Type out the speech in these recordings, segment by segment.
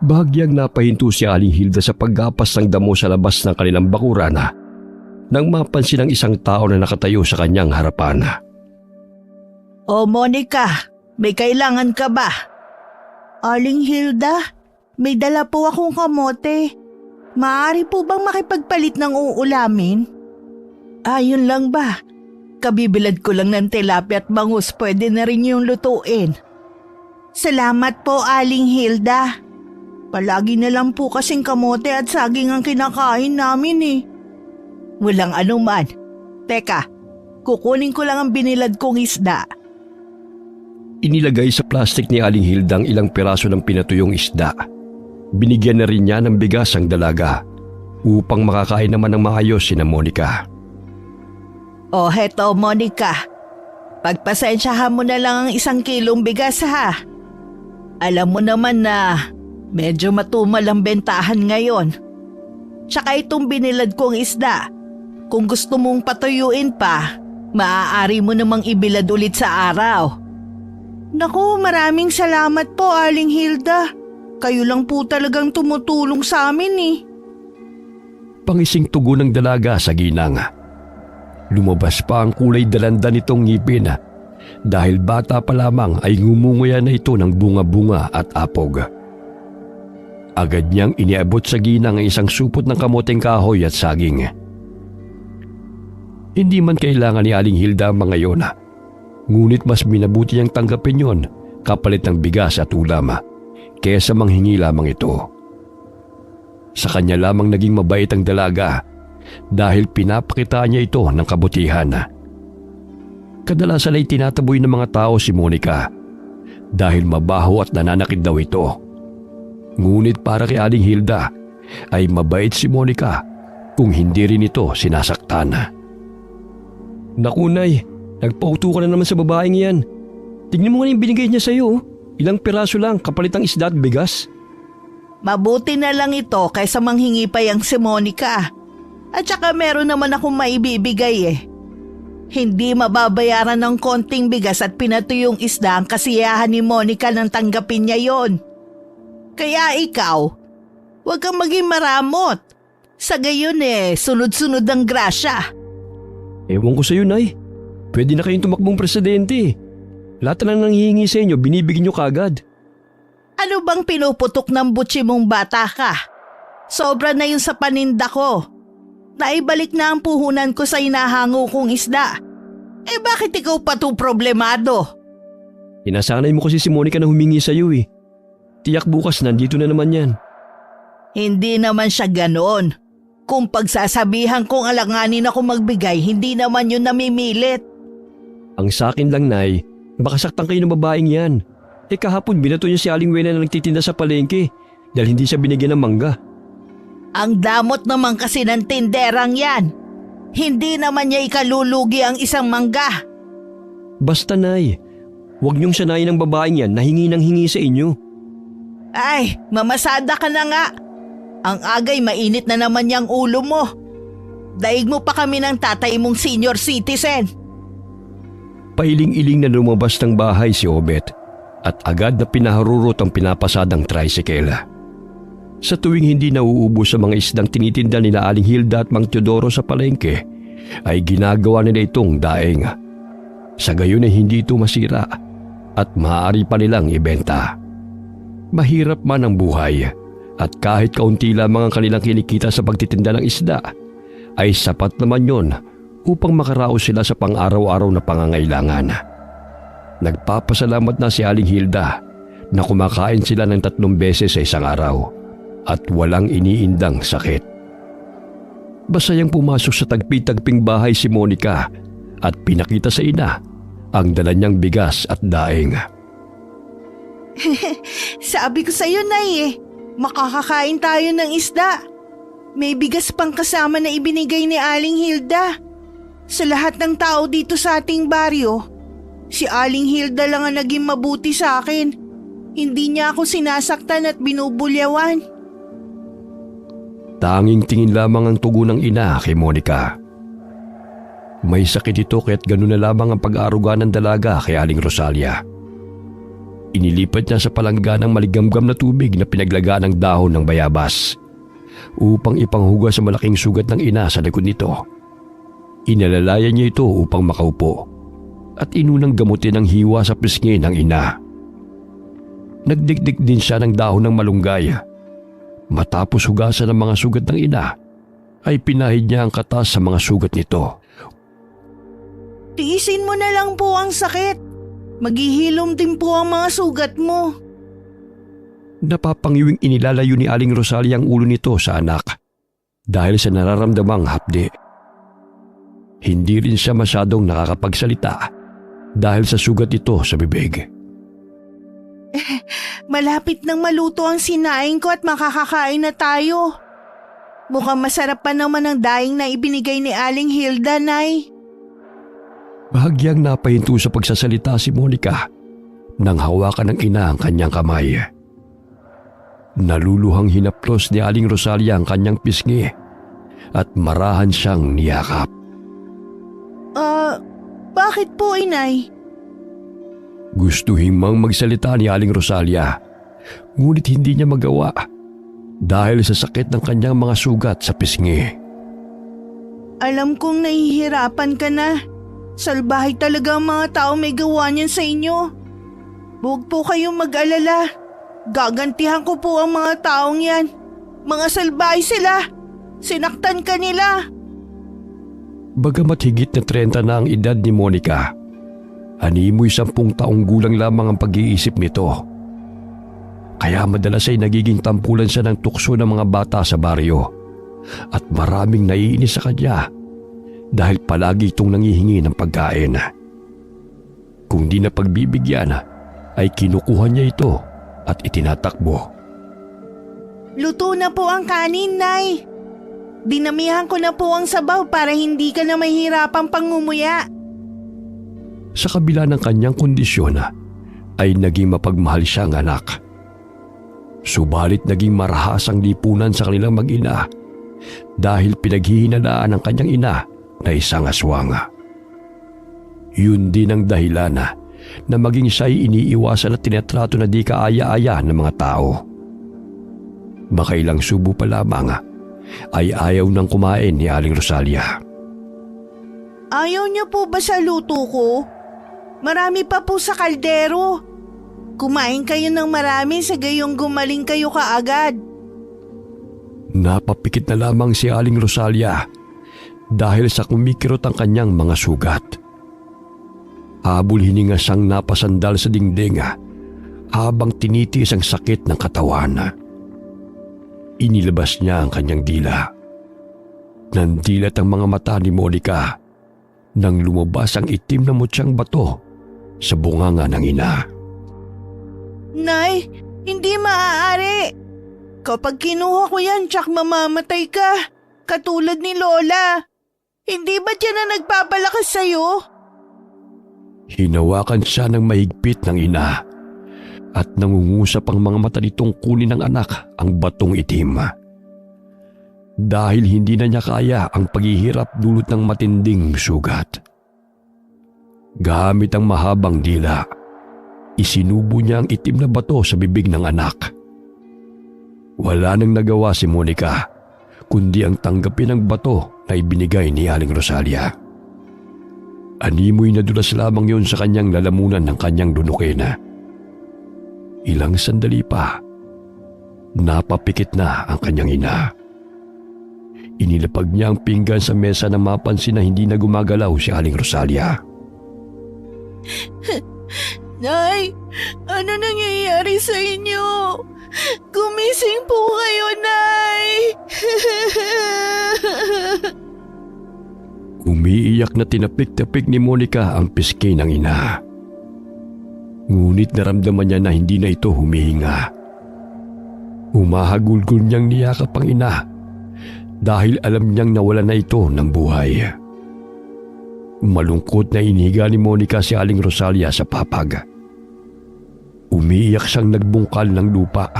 Bahagyang napahinto si Aling Hilda sa paggapas ng damo sa labas ng kanilang bakuran nang mapansin ang isang tao na nakatayo sa kanyang harapan. O Monica, may kailangan ka ba? Aling Hilda, may dala po akong kamote. Maaari po bang makipagpalit ng uulamin? Ayun lang ba? Kabibilad ko lang ng tilapia at bangus, pwede na rin yung lutuin. Salamat po, Aling Hilda. Palagi na lang po kasing kamote at saging ang kinakain namin eh. Walang anuman. Teka, kukunin ko lang ang binilad kong isda. Inilagay sa plastik ni Aling Hilda ang ilang piraso ng pinatuyong isda. Binigyan na rin niya ng bigas ang dalaga upang makakain naman ng maayos sina Monica. O heto Monica, pagpasensyahan mo na lang ang 1 kilong bigas ha. Alam mo naman na medyo matumal ang bentahan ngayon. Tsaka itong binilad kong isda, kung gusto mong patuyuin pa, maaari mo namang ibilad ulit sa araw. Naku, maraming salamat po Aling Hilda. Kayo lang po talagang tumutulong sa amin eh. Pangising tugon ng dalaga sa ginang. Lumabas pa ang kulay dalanda nitong ngipin dahil bata pa lamang ay ngumunguya na ito ng bunga-bunga at apog. Agad niyang iniabot sa ginang ang isang supot ng kamoteng kahoy at saging. Hindi man kailangan ni Aling Hilda ang mga iyon, ngunit mas minabuti niyang tanggapin yon kapalit ng bigas at ulam kesa manghingi lamang ito. Sa kanya lamang naging mabait ang dalaga dahil pinapakita niya ito ng kabutihan. Kadalasan ay tinataboy ng mga tao si Monica dahil mabaho at nananakit daw ito. Ngunit para kay Aling Hilda ay mabait si Monica kung hindi rin ito sinasaktan. Naku Nay, nagpauto ka na naman sa babaeng yan. Tingnan mo nga yung binigay niya sa'yo. Ilang piraso lang kapalit ang isda at bigas. Mabuti na lang ito kaysa manghingi pa yang si Monica. At saka meron naman akong maibibigay eh. Hindi mababayaran ng konting bigas at pinatuyong isda ang kasiyahan ni Monica nang tanggapin niya yon. Kaya ikaw, huwag kang maging maramot. Sa gayon sunod-sunod ang grasya. Ewan ko sa'yo, Nay. Pwede na kayong tumakbong presidente. Lahat na nanghihingi sa inyo, binibigyan nyo kagad. Ano bang pinuputok ng butsi mong bata ka? Sobra na yun sa paninda ko. Naibalik na ang puhunan ko sa inahango kong isda. Bakit ikaw pa to problemado? Inasanay mo kasi si Monica na humingi sa'yo eh. Tiyak bukas nandito na naman yan. Hindi naman siya ganoon. Kung pagsasabihan kong alanganin ako magbigay, hindi naman yun namimilit. Ang sakin lang, Nay, baka saktan kayo ng babaeng yan. Kahapon binato niya si Aling Wena na nagtitinda sa palengke dahil hindi siya binigyan ng mangga. Ang damot naman kasi ng tinderang yan. Hindi naman niya ikalulugi ang isang mangga. Basta, Nay, huwag niyong sanayin ng babaeng yan na hingi ng hingi sa inyo. Ay, mamasada ka na nga. Ang agay mainit na naman yang ulo mo. Daig mo pa kami ng tatay mong senior citizen. Pailing-iling na lumabas ng bahay si Obet at agad na pinaharurot ang pinapasadang tricycle. Sa tuwing hindi nauubos sa mga isdang tinitinda nila Aling Hilda at Mang Teodoro sa palengke, ay ginagawa nila itong daing. Sa gayon ay hindi ito masira at maaari pa nilang ibenta. Mahirap man ang buhay at kahit kaunti lamang ang kanilang kinikita sa pagtitinda ng isda, ay sapat naman yon upang makaraos sila sa pang-araw-araw na pangangailangan. Nagpapasalamat na si Aling Hilda na kumakain sila ng 3 beses sa isang araw at walang iniindang sakit. Basayang pumasok sa tagpi-tagping bahay si Monica at pinakita sa ina ang dala niyang bigas at daing. Sabi ko sa'yo, Nay makakakain tayo ng isda. May bigas pang kasama na ibinigay ni Aling Hilda. Sa lahat ng tao dito sa ating baryo, si Aling Hilda lang ang naging mabuti sa akin. Hindi niya ako sinasaktan at binubulyawan. Tanging tingin lamang ang tugon ng ina kay Monica. May sakit ito kaya't gano'n na lamang ang pag-aaruga ng dalaga kay Aling Rosalia. Inilipat niya sa palangga ng maligamgam na tubig na pinaglagaan ng dahon ng bayabas upang ipanghugas sa malaking sugat ng ina sa likod nito. Inalalayan niya ito upang makaupo at inunang gamutin ang hiwa sa pisngi ng ina. Nagdikdik din siya ng dahon ng malunggay. Matapos hugasan ang mga sugat ng ina, ay pinahid niya ang katas sa mga sugat nito. Tiisin mo na lang po ang sakit. Maghihilom din po ang mga sugat mo. Napapangiwing inilalayo ni Aling Rosalia ang ulo nito sa anak dahil sa nararamdamang hapdi. Hindi rin siya masyadong nakakapagsalita dahil sa sugat ito sa bibig. Malapit nang maluto ang sinaing ko at makakakain na tayo. Mukhang masarap pa naman ang daing na ibinigay ni Aling Hilda, Nay. Bahagyang napahinto sa pagsasalita si Monica nang hawakan ng ina ang kanyang kamay. Naluluhang hinaplos ni Aling Rosalia ang kanyang pisngi at marahan siyang niyakap. Bakit po, Inay? Gusto himang magsalita ni Aling Rosalia, ngunit hindi niya magawa dahil sa sakit ng kanyang mga sugat sa pisngi. Alam kong nahihirapan ka na. Salbahay talaga ang mga tao may gawa niyan sa inyo. Huwag po kayong mag-alala. Gagantihan ko po ang mga taong yan. Mga salbahay sila. Sinaktan ka nila. Bagamat higit na 30 na ang edad ni Monica, animoy 10 taong gulang lamang ang pag-iisip nito. Kaya madalas ay nagiging tampulan siya ng tukso ng mga bata sa baryo at maraming naiinis sa kanya dahil palagi itong nangihingi ng pagkain. Kung di na pagbibigyan, ay kinukuha niya ito at itinatakbo. Luto na po ang kanin, Nay. Dinamihan ko na po ang sabaw para hindi ka na mahirapang pangumuya. Sa kabila ng kanyang kondisyon, ay naging mapagmahal siyang anak. Subalit naging marahas ang lipunan sa kanilang mag-ina dahil pinaghihinadaan ng kanyang ina na isang aswang. Yun din ang dahilan na maging siya'y iniiwasan at tinatrato na di kaaya-aya ng mga tao. Makailang subo pa lamang ay ayaw nang kumain ni Aling Rosalia. Ayaw niyo po ba sa luto ko? Marami pa po sa kaldero. Kumain kayo ng marami sa gayong gumaling kayo kaagad. Napapikit na lamang si Aling Rosalia dahil sa kumikirot ang kanyang mga sugat. Habol hininga siyang napasandal sa dingding habang tinitiis ang sakit ng katawan. Inilabas niya ang kanyang dila. Nandilat ang mga mata ni Monica nang lumabas ang itim na mutyang bato sa bunganga ng ina. Nay, hindi maaari. Kapag kinuha ko yan, tsak mamamatay ka. Katulad ni Lola. Hindi ba siya na nagpapalakas sa'yo? Hinawakan siya ng mahigpit ng ina at nangungusap ang mga mata nitong kunin ng anak ang batong itim. Dahil hindi na niya kaya ang paghihirap dulot ng matinding sugat. Gamit ang mahabang dila, isinubo niya ang itim na bato sa bibig ng anak. Wala nang nagawa si Monica kundi ang tanggapin ang bato na ibinigay ni Aling Rosalia. Animoy na dulas lamang yun sa kanyang lalamunan ng kanyang dunukin. Ilang sandali pa, napapikit na ang kanyang ina. Inilapag niya ang pinggan sa mesa na mapansin na hindi na gumagalaw si Aling Rosalia. Nay, ano nangyayari sa inyo? Gumising po kayo, Nay! Umiiyak na tinapik-tapik ni Monica ang piski ng ina. Ngunit naramdaman niya na hindi na ito humihinga. Humahagulgol niyang niyakap ang ina dahil alam niyang nawala na ito ng buhay. Malungkot na inihiga ni Monica si Aling Rosalia sa papag. Umiiyak siyang nagbungkal ng lupa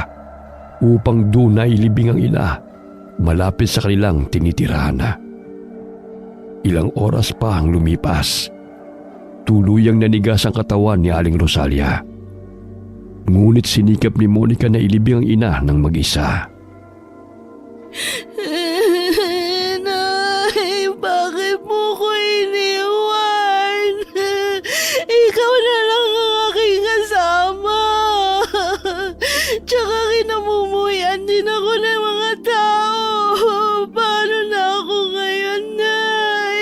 upang doon na ilibing ang ina malapit sa kanilang tinitirahan. Ilang oras pa ang lumipas. Tuluyang nanigas ang katawan ni Aling Rosalia. Ngunit sinikap ni Monica na ilibing ang ina ng mag-isa. Nay, bakit mo ko iniwan? Ikaw na lang ang aking kasama. Tsaka kinamumuyan din ako ng mga tao. Paano na ako ngayon, Nay?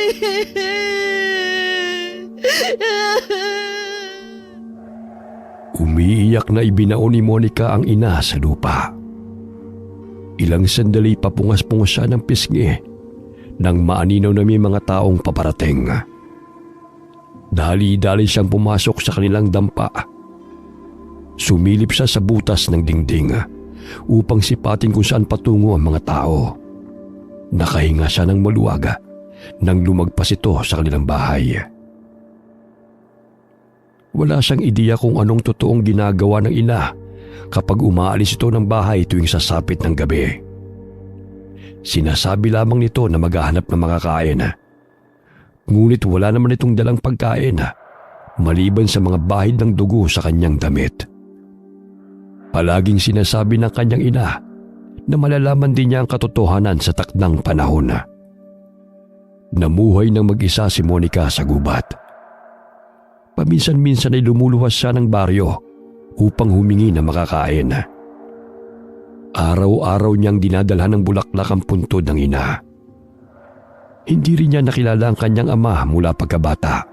Umiiyak na ibinaon ni Monica ang ina sa lupa. Ilang sandali papungas-pungas siya ng pisngi nang maaninaw na may mga taong paparating. Dali-dali siyang pumasok sa kanilang dampa. Sumilip siya sa butas ng dingding upang sipatin kung saan patungo ang mga tao. Nakahinga siya ng maluwaga nang lumagpas ito sa kanilang bahay. Wala siyang ideya kung anong totoong ginagawa ng ina kapag umaalis ito ng bahay tuwing sasapit ng gabi. Sinasabi lamang nito na maghahanap ng makakain. Ngunit wala naman itong dalang pagkain maliban sa mga bahid ng dugo sa kanyang damit. Palaging sinasabi ng kanyang ina na malalaman din niya ang katotohanan sa takdang panahon. Namuhay ng mag-isa si Monica sa gubat. Paminsan-minsan ay lumuluwas siya ng baryo upang humingi ng makakain. Araw-araw niyang dinadalhan ng bulaklak ang puntod ng ina. Hindi rin niya nakilala ang kanyang ama mula pagkabata.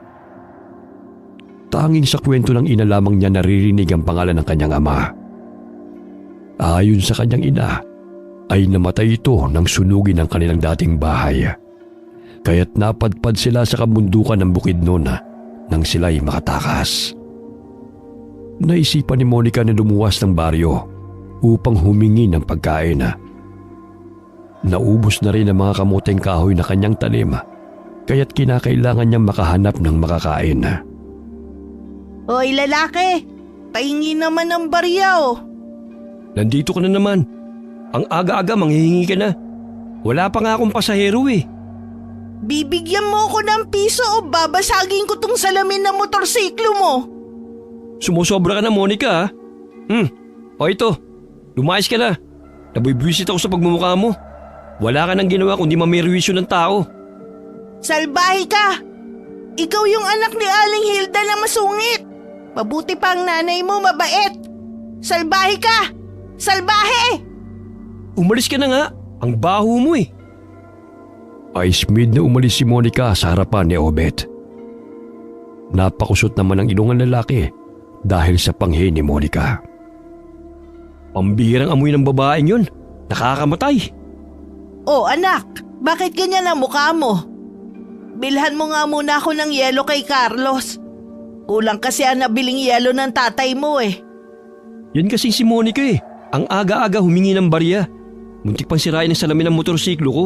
Tanging sa kwento ng ina lamang niya naririnig ang pangalan ng kanyang ama. Ayon sa kanyang ina, ay namatay ito nang sunugin ang kanilang dating bahay. Kaya't napadpad sila sa kabundukan ng Bukidnon nang sila'y makatakas. Naisipan ni Monica na lumuwas ng baryo upang humingi ng pagkain. Naubos na rin ang mga kamoteng kahoy na kanyang tanim, kaya't kinakailangan niyang makahanap ng makakain. Hoy lalaki, pahingi naman ng barya oh. Nandito ka na naman. Ang aga-aga manghihingi ka na. Wala pa nga akong pasahero eh. Bibigyan mo ko ng piso o babasagin ko tong salamin ng motorsiklo mo. Sumusobra ka na, Monica, ha? O ito, lumayas ka na. Nabibwisit ako sa pagmumukha mo. Wala ka nang ginawa kundi mamirwisyo ng tao. Salbahe ka! Ikaw yung anak ni Aling Hilda na masungit. Mabuti pa ang nanay mo mabait. Salbahe ka! Salbahe! Umalis ka na nga. Ang baho mo eh. Ice mid na umalis si Monica sa harapan ni Obet. Napakusot naman ang ilong ng lalaki dahil sa panghi ni Monica. Pambihirang amoy ng babaeng yun. Nakakamatay. Oh anak, bakit ganyan ang mukha mo? Bilhan mo nga muna ako ng yelo kay Carlos. Kulang kasi ang nabiling yelo ng tatay mo eh. Yan kasi si Monica eh. Ang aga-aga humingi ng barya. Muntik pang sirain ang salamin ng motorsiklo ko.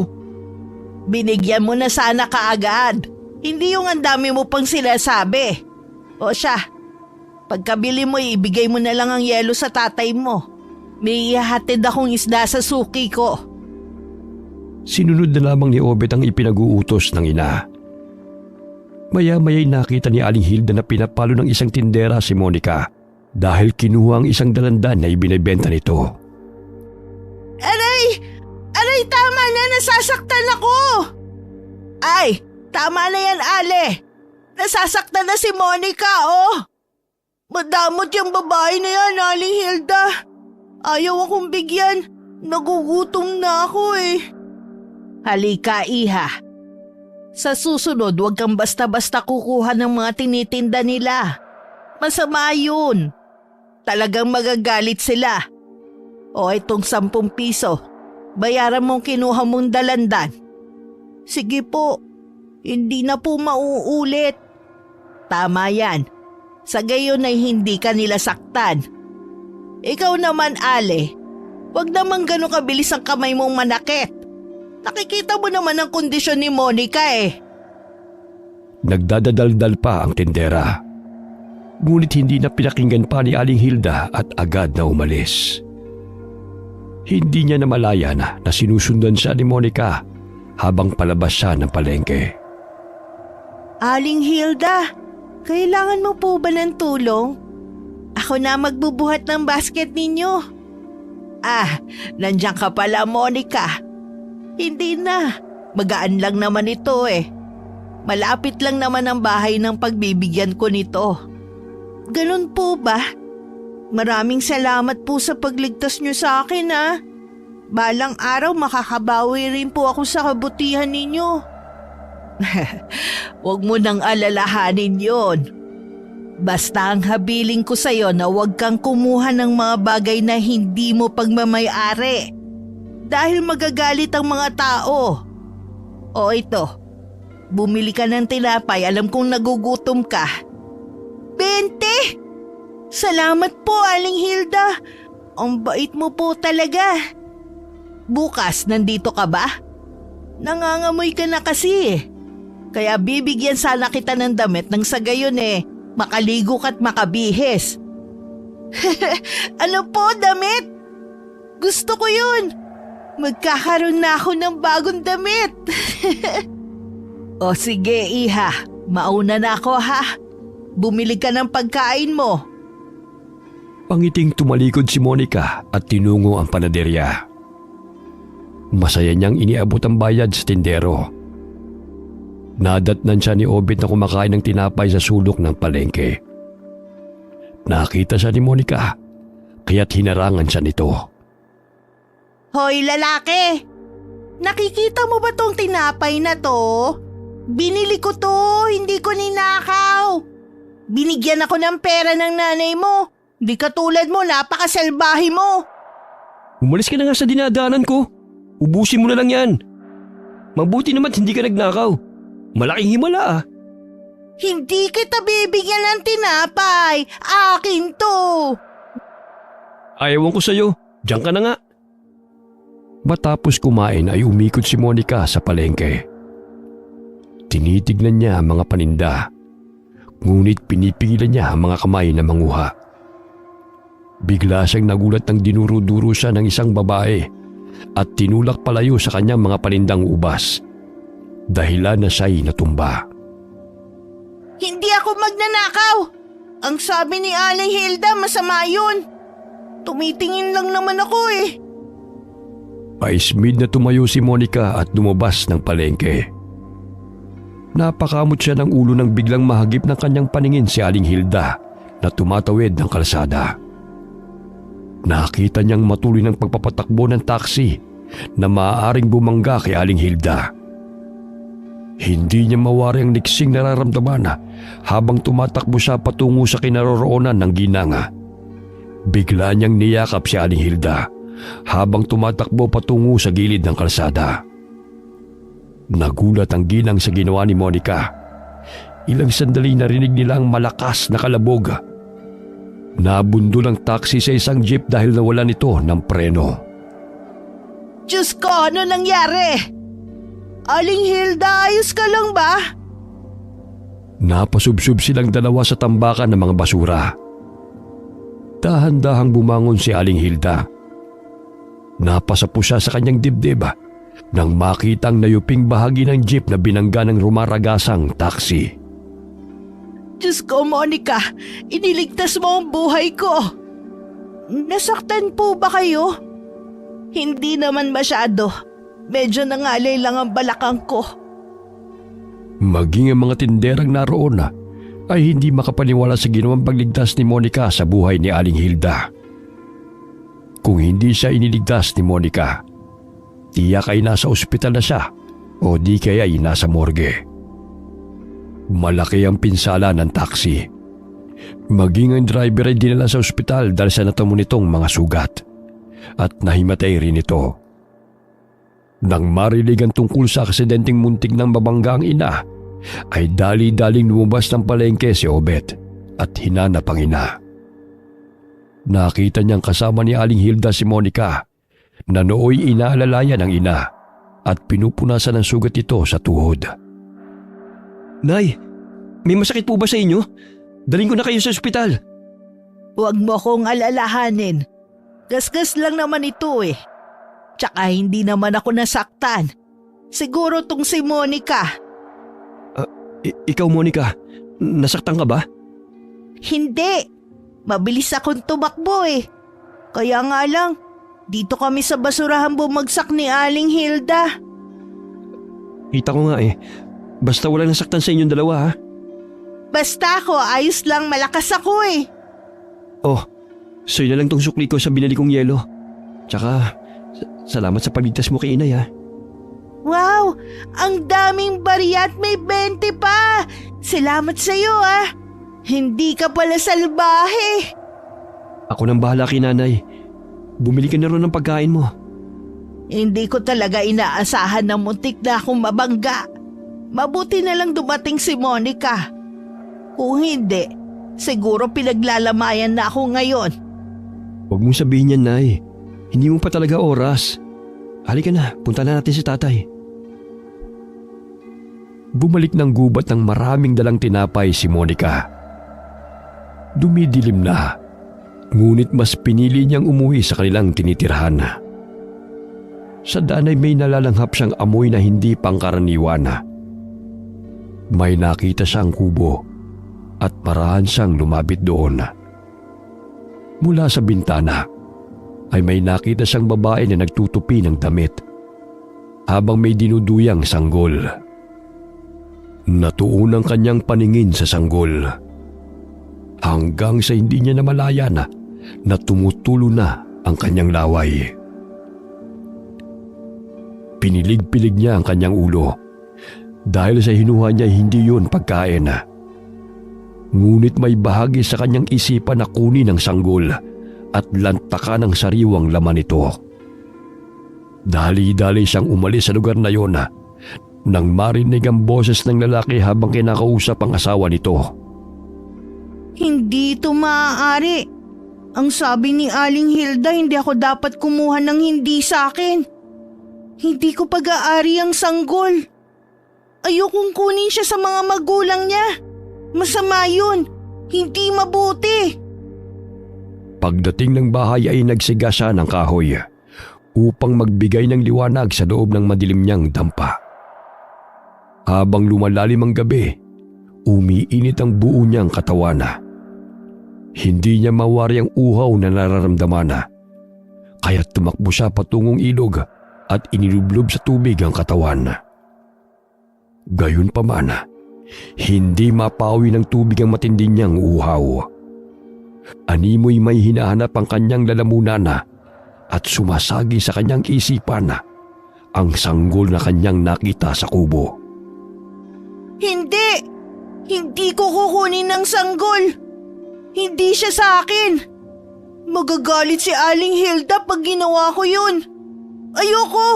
Binigyan mo na sana kaagad. Hindi yung ang dami mo pang sinasabi. O siya, pagkabili mo ibigay mo na lang ang yelo sa tatay mo. May ihahatid akong isda sa suki ko. Sinunod na lamang ni Obet ang ipinag-uutos ng ina. Maya-maya'y nakita ni Aling Hilda na pinapalo ng isang tindera si Monica dahil kinuha ang isang dalandan na ibinibenta nito. Aray! Aray, tama na! Nasasaktan ako! Ay, tama na yan, Ale! Nasasaktan na si Monica, oh! Madamot yung babae na yan, Aling Hilda. Ayaw akong bigyan. Nagugutom na ako eh. Halika, Iha. Sa susunod, huwag kang basta-basta kukuha ng mga tinitinda nila. Masama yun. Talagang magagalit sila. O itong 10 piso. Bayaran mong kinuha mong dalandan. Sige po, hindi na po mauulit. Tama yan. Sa gayon ay hindi ka nila saktan. Ikaw naman, Ale, wag naman gano'ng kabilis ang kamay mong manakit. Nakikita mo naman ang kondisyon ni Monica eh. Nagdadadaldal pa ang tindera. Ngunit hindi na pinakinggan pa ni Aling Hilda at agad na umalis. Hindi niya namalayan na sinusundan siya ni Monica habang palabas siya ng palengke. Aling Hilda, kailangan mo po ba ng tulong? Ako na magbubuhat ng basket ninyo. Nandiyan ka pala, Monica. Hindi na. Magaan lang naman ito eh. Malapit lang naman ang bahay ng pagbibigyan ko nito. Ganun po ba? Maraming salamat po sa pagligtas niyo sa akin Balang araw makakabawi rin po ako sa kabutihan ninyo. Huwag mo nang alalahanin yon. Basta ang habiling ko sa'yo na huwag kang kumuha ng mga bagay na hindi mo pagmamayari. Dahil magagalit ang mga tao. O ito, bumili ka ng tinapay, alam kong nagugutom ka. 20! Salamat po, Aling Hilda. Ang bait mo po talaga. Bukas, nandito ka ba? Nangangamoy ka na kasi. Kaya bibigyan sana kita ng damit nang sa gayon makaligo ka't makabihis. Ano po, damit? Gusto ko yun. Magkakaroon na ako ng bagong damit. O sige, iha. Mauna na ako ha. Bumili ka ng pagkain mo. Pangiting tumalikod si Monica at tinungo ang panaderya. Masaya niyang iniabot ang bayad sa tindero. Nadatnan siya ni Obet na kumakain ng tinapay sa sulok ng palengke. Nakita siya ni Monica, kaya't hinarangan siya nito. Hoy lalaki! Nakikita mo ba tong tinapay na to? Binili ko to, hindi ko ninakaw. Binigyan ako ng pera ng nanay mo. Di katulad mo, napakasalbahe mo. Umalis ka na nga sa dinadaanan ko. Ubusin mo na lang yan. Mabuti naman hindi ka nagnakaw. Malaking himala Hindi kita bibigyan ng tinapay. Akin to. Ayawan ko sa'yo. Diyan ka na nga. Matapos kumain ay umikot si Monica sa palengke. Tinitignan niya ang mga paninda. Ngunit pinipigilan niya ang mga kamay na manguha. Bigla siyang nagulat ng dinuro-duro siya ng isang babae at tinulak palayo sa kanyang mga panindang ubas. Dahilan na siya'y natumba. Hindi ako magnanakaw. Ang sabi ni Aling Hilda, masama yun. Tumitingin lang naman ako Paismid na tumayo si Monica at lumabas ng palengke. Napakamot siya ng ulo nang biglang mahagip ng kanyang paningin si Aling Hilda na tumatawid ng kalsada. Nakita niyang matuloy ng pagpapatakbo ng taxi na maaaring bumangga kay Aling Hilda. Hindi niya mawari ang niksing nararamdaman habang tumatakbo siya patungo sa kinaroroonan ng ginanga. Bigla niyang niyakap si Aling Hilda habang tumatakbo patungo sa gilid ng kalsada. Nagulat ang ginang sa ginawa ni Monica. Ilang sandali narinig nila ang malakas na kalabog. Nabundol ang taxi sa isang jeep dahil nawalan ito ng preno. Diyos ko, ano nangyari? Aling Hilda, ayos ka lang ba? Napasubsob silang dalawa sa tambakan ng mga basura. Dahan-dahang bumangon si Aling Hilda. Napasapo siya sa kanyang dibdib nang makitang nayuping bahagi ng jeep na binangga ng rumaragasang taxi. Diyos ko, Monica, iniligtas mo ang buhay ko. Nasaktan po ba kayo? Hindi naman masyado. Medyo nangalay lang ang balakang ko. Maging ang mga tinderang naroon ay hindi makapaniwala sa ginawang pagligtas ni Monica sa buhay ni Aling Hilda. Kung hindi siya iniligtas ni Monica, tiyak ay nasa ospital na siya o di kaya ay nasa morgue. Malaki ang pinsala ng taxi. Maging ang driver ay dinala sa ospital dahil sa natamo nitong mga sugat at nahimatay rin ito. Nang marilig ang tungkol sa aksidenteng muntik ng mabangga ang ina, ay dali-daling lumabas ng palengke si Obet at hinanap ang ina. Nakita niyang kasama ni Aling Hilda si Monica na nooy inaalalayan ang ina at pinupunasan ng sugat ito sa tuhod. Nay, may masakit po ba sa inyo? Daling ko na kayo sa ospital. Huwag mo akong alalahanin. Gasgas lang naman ito Tsaka hindi naman ako nasaktan. Siguro tong si Monica. Ikaw, Monica, nasaktan ka ba? Hindi. Mabilis akong tumakbo eh. Kaya nga lang, dito kami sa basurahan bumagsak ni Aling Hilda. Kita ko nga eh. Basta wala nasaktan sa inyong dalawa ha. Basta ako, ayos lang, malakas ako eh. Oh, sa'yo na lang tong sukli ko sa binili kong yelo. Tsaka, salamat sa pagligtas mo kay inay ha. Wow, ang daming barya at may 20 pa. Salamat sa'yo ah. Hindi ka pala salbahe. Ako nang bahala kay nanay. Bumili ka na rin ng pagkain mo. Hindi ko talaga inaasahan na muntik na akong mabangga. Mabuti na lang dumating si Monica. Kung hindi, siguro pinaglalamayan na ako ngayon. Huwag mong sabihin yan, Nay. Hindi mo pa talaga oras. Halika na, punta na natin si tatay. Bumalik ng gubat ng maraming dalang tinapay si Monica. Dumidilim na, ngunit mas pinili niyang umuwi sa kanilang tinitirhan. Sa daan ay may nalalanghap siyang amoy na hindi pangkaraniwan. May nakita siyang kubo at marahan siyang lumapit doon. Mula sa bintana ay may nakita siyang babae na nagtutupi ng damit habang may dinuduyang sanggol. Natuon ang kanyang paningin sa sanggol hanggang sa hindi niya namalayan na tumutulo na ang kanyang laway. Pinilig-pilig niya ang kanyang ulo dahil sa hinuha niya hindi yun pagkain. Ngunit may bahagi sa kanyang isipan na kunin ang sanggol at lantakan ang sariwang laman nito. Dali-dali siyang umalis sa lugar na yon nang marinig ang boses ng lalaki habang kinakausap ang asawa nito. Hindi ito maaari. Ang sabi ni Aling Hilda, hindi ako dapat kumuha ng hindi sa akin. Hindi ko pag-aari ang sanggol. Ayokong kunin siya sa mga magulang niya. Masama yun. Hindi mabuti. Pagdating ng bahay ay nagsiga siya ng kahoy upang magbigay ng liwanag sa loob ng madilim niyang dampa. Habang lumalalim ang gabi, umiinit ang buo niyang katawan. Hindi niya mawari ang uhaw na nararamdaman, kaya tumakbo siya patungong ilog at inilublob sa tubig ang katawan. Gayunpaman, hindi mapawi ng tubig ang matindi niyang uhaw. Animoy may hinahanap ang kanyang lalamunan at sumasagi sa kanyang isipan ang sanggol na kanyang nakita sa kubo. Hindi! Hindi ko kukunin ng sanggol! Hindi siya sa akin! Magagalit si Aling Hilda pag ginawa ko yun! Ayoko!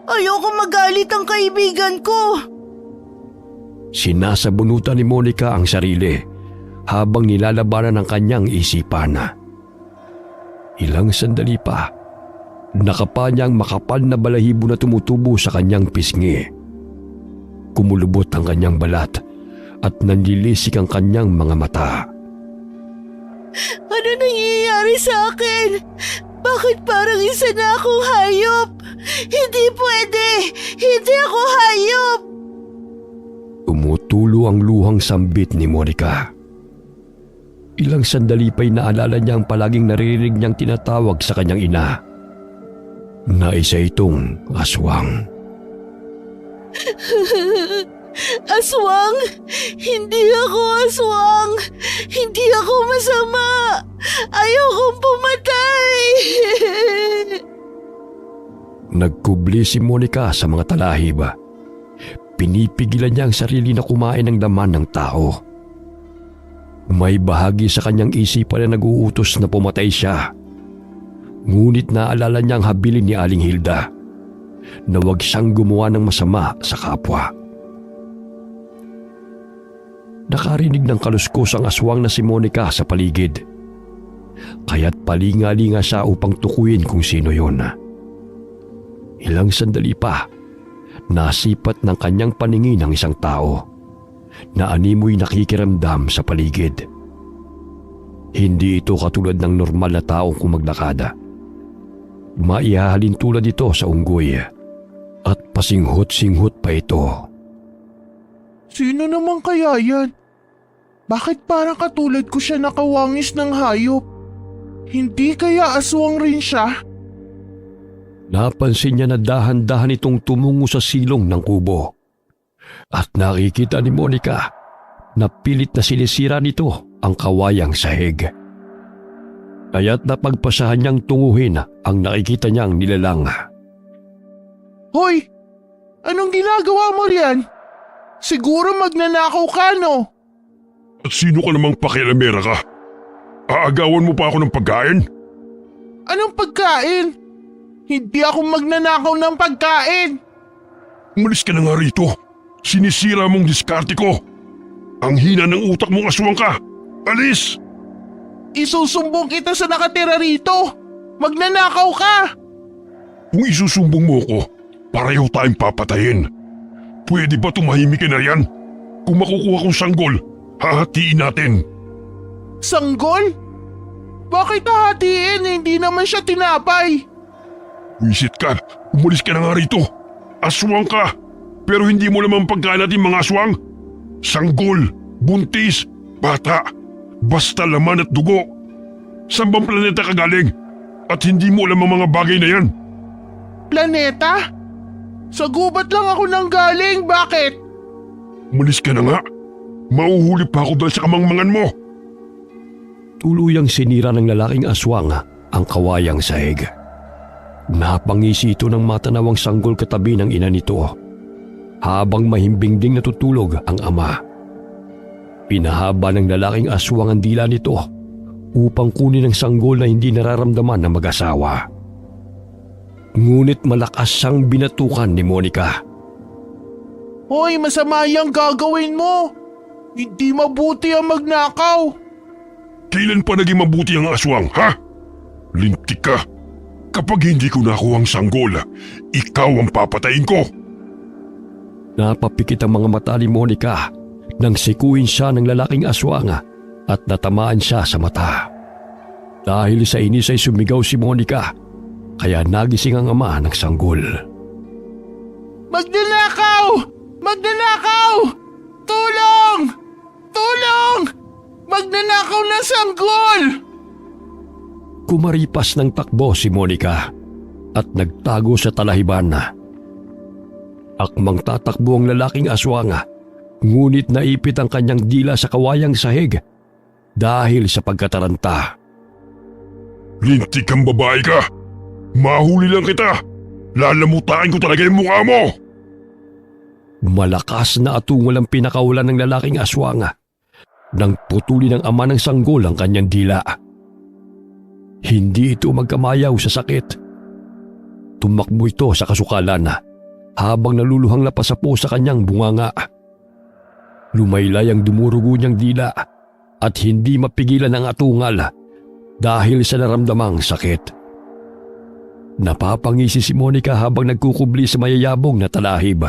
Ayoko magalit ang kaibigan ko! Sinasabunutan ni Monica ang sarili habang nilalabanan ang kanyang isipan. Ilang sandali pa, nakapa niya ang makapal na balahibo na tumutubo sa kanyang pisngi. Kumulubot ang kanyang balat at nanlilisik ang kanyang mga mata. Ano nangyayari sa akin? Bakit parang isa na akong hayop? Hindi pwede! Hindi ako hayop! Tumutulo ang luhang sambit ni Monica. Ilang sandali pa'y naalala niya ang palaging naririnig niyang tinatawag sa kanyang ina na isa itong aswang. Aswang! Hindi ako aswang! Hindi ako masama! Ayokong pumatay! Nagkubli si Monica sa mga talahib. Pinipigilan niya ang sarili na kumain ng laman ng tao. May bahagi sa kanyang isipan na nag-uutos na pumatay siya. Ngunit naalala niya ang habilin ni Aling Hilda na huwag siyang gumawa ng masama sa kapwa. Nakarinig ng kaluskos ang aswang na si Monica sa paligid. Kaya't palinga-linga siya upang tukuyin kung sino yon. Ilang sandali pa, nasipat ng kanyang paningin ang isang tao na animoy nakikiramdam sa paligid. Hindi ito katulad ng normal na taong kumaglakada. Maihahalin tulad ito sa unggoy at pasinghot-singhot pa ito. Sino naman kaya yan? Bakit parang katulad ko siya nakawangis ng hayop? Hindi kaya aswang rin siya? Napansin niya na dahan-dahan itong tumungo sa silong ng kubo. At nakikita ni Monica na pilit na sinisira nito ang kawayang sahig. Kaya't napagpasahan niyang tunguhin ang nakikita niyang nilalang. Hoy! Anong ginagawa mo riyan? Siguro magnanakaw ka, no? At sino ka namang pakialamera ka? Aagawan mo pa ako ng pagkain? Anong pagkain? Hindi ako magnanakaw ng pagkain. Umalis ka na nga rito. Sinisira mong diskarte ko. Ang hina ng utak mong aswang ka. Alis! Isusumbong kita sa nakatira rito. Magnanakaw ka. Kung isusumbong mo ko, pareho tayong papatayin. Pwede ba tumahimik ka na yan? Kung makukuha kong sanggol, hahatiin natin. Sanggol? Bakit hahatiin? Hindi naman siya tinapay. Wisit ka, umalis ka na nga rito. Aswang ka, pero hindi mo naman pagkain natin mga aswang. Sanggol, buntis, bata, basta laman at dugo. Saan bang planeta ka galing? At hindi mo alam ang mga bagay na yan. Planeta? Sa gubat lang ako nang galing, bakit? Umalis ka na nga. Mauhuli pa ako dahil sa kamangmangan mo. Tuluyang sinira ng lalaking aswang ang kawayang sahig. Napangisi ito ng matanawang sanggol katabi ng ina nito habang mahimbing ding natutulog ang ama. Pinahaba ng lalaking aswang ang dila nito upang kunin ang sanggol na hindi nararamdaman ng mag-asawa. Ngunit malakas siyang binatukan ni Monica. Hoy, masama yung gagawin mo. Hindi mabuti ang magnakaw. Kailan pa naging mabuti ang aswang, ha? Lintik ka. Kapag hindi ko nakuha ang sanggol, ikaw ang papatayin ko. Napapikit ang mga mata ni Monica nang sikuin siya ng lalaking aswang at natamaan siya sa mata. Dahil sa inis ay sumigaw si Monica, kaya nagising ang ama ng sanggol. Magnanakaw! Magnanakaw! Tulong! Tulong! Magnanakaw ng sanggol! Kumaripas ng takbo si Monica at nagtago sa talahiban. Akmang tatakbo ang lalaking aswang, ngunit naipit ang kanyang dila sa kawayang sahig dahil sa pagkataranta. Lintik kang babae ka. Mahuli lang kita. Lalamutain ko talaga yung mukha mo. Malakas na atungal ang pinakawalan ng lalaking aswang nang putuli ng ama ng sanggol ang kanyang dila. Hindi ito magkamayaw sa sakit. Tumakbo ito sa kasukalan habang naluluhang napasapo sa kanyang bunganga. Lumaylay ang dumurugo niyang dila at hindi mapigilan ang atungal dahil sa naramdamang sakit. Napapangisi si Monica habang nagkukubli sa mayayabong na talahib.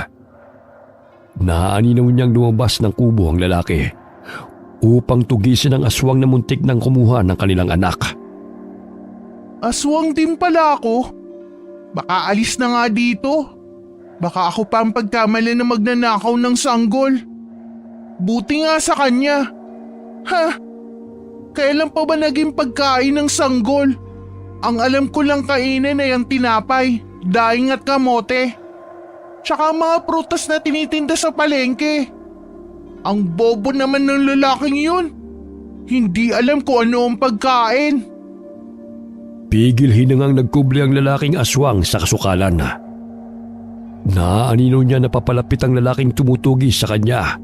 Naaninaw niyang lumabas ng kubo ang lalaki upang tugisin ang aswang na muntik nang kumuha ng kanilang anak. Aswang din pala ako. Baka alis na nga dito. Baka ako pa ang pagkamali na magnanakaw ng sanggol. Buti nga sa kanya. Ha? Kailan pa ba naging pagkain ng sanggol? Ang alam ko lang kainin ay ang tinapay, daing at kamote. Tsaka mga prutas na tinitinda sa palengke. Ang bobo naman ng lalaking yun. Hindi alam kung ano ang pagkain. Pigil hinangang nagkubli ang lalaking aswang sa kasukalan. Naanino niya na papalapit ang lalaking tumutugi sa kanya,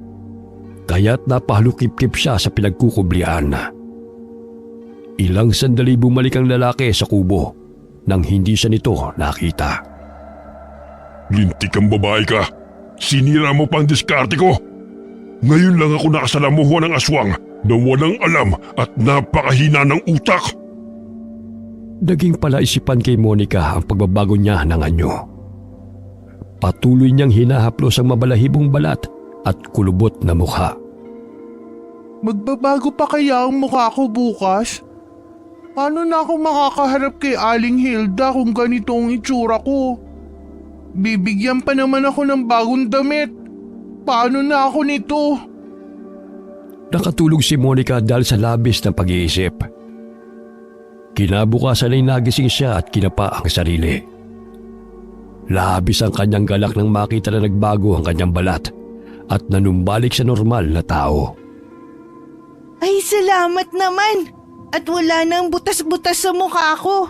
kaya't napahalukip-kip siya sa pinagkukublian. Ilang sandali bumalik ang lalaki sa kubo nang hindi siya nito nakita. Lintik kang babae ka. Sinira mo pang diskarte ko. Ngayon lang ako nakasalamuhan ng aswang na walang alam at napakahina ng utak. Naging palaisipan kay Monica ang pagbabago niya ng anyo. Patuloy niyang hinahaplos ang mabalahibong balat at kulubot na mukha. Magbabago pa kaya ang mukha ko bukas? Paano na ako makakaharap kay Aling Hilda kung ganito ang itsura ko? Bibigyan pa naman ako ng bagong damit. Paano na ako nito? Nakatulog si Monica dahil sa labis ng pag-iisip. Kinabukasan ay nagising siya at kinapa ang sarili. Labis ang kanyang galak nang makita na nagbago ang kanyang balat at nanumbalik sa normal na tao. Ay, salamat naman! At wala nang butas-butas sa mukha ko.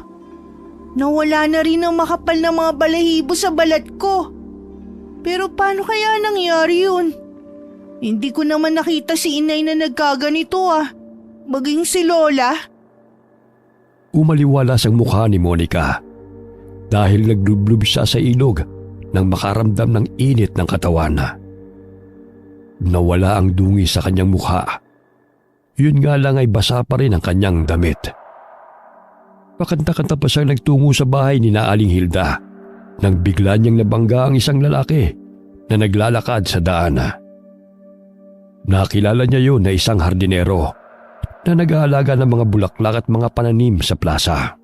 Nawala na rin ang makapal na mga balahibo sa balat ko. Pero paano kaya nangyari yun? Hindi ko naman nakita si inay na nagkaganito Maging si Lola. Umaliwalas ang mukha ni Monica dahil naglublob siya sa ilog nang makaramdam ng init ng katawan. Nawala ang dungi sa kanyang mukha. Yun nga lang ay basa pa rin ang kanyang damit. Pakanta-kanta pa siyang nagtungo sa bahay ni Aling Hilda nang bigla niyang nabangga ang isang lalaki na naglalakad sa daan. Nakilala niya yun na isang hardinero na nag-aalaga ng mga bulaklak at mga pananim sa plaza.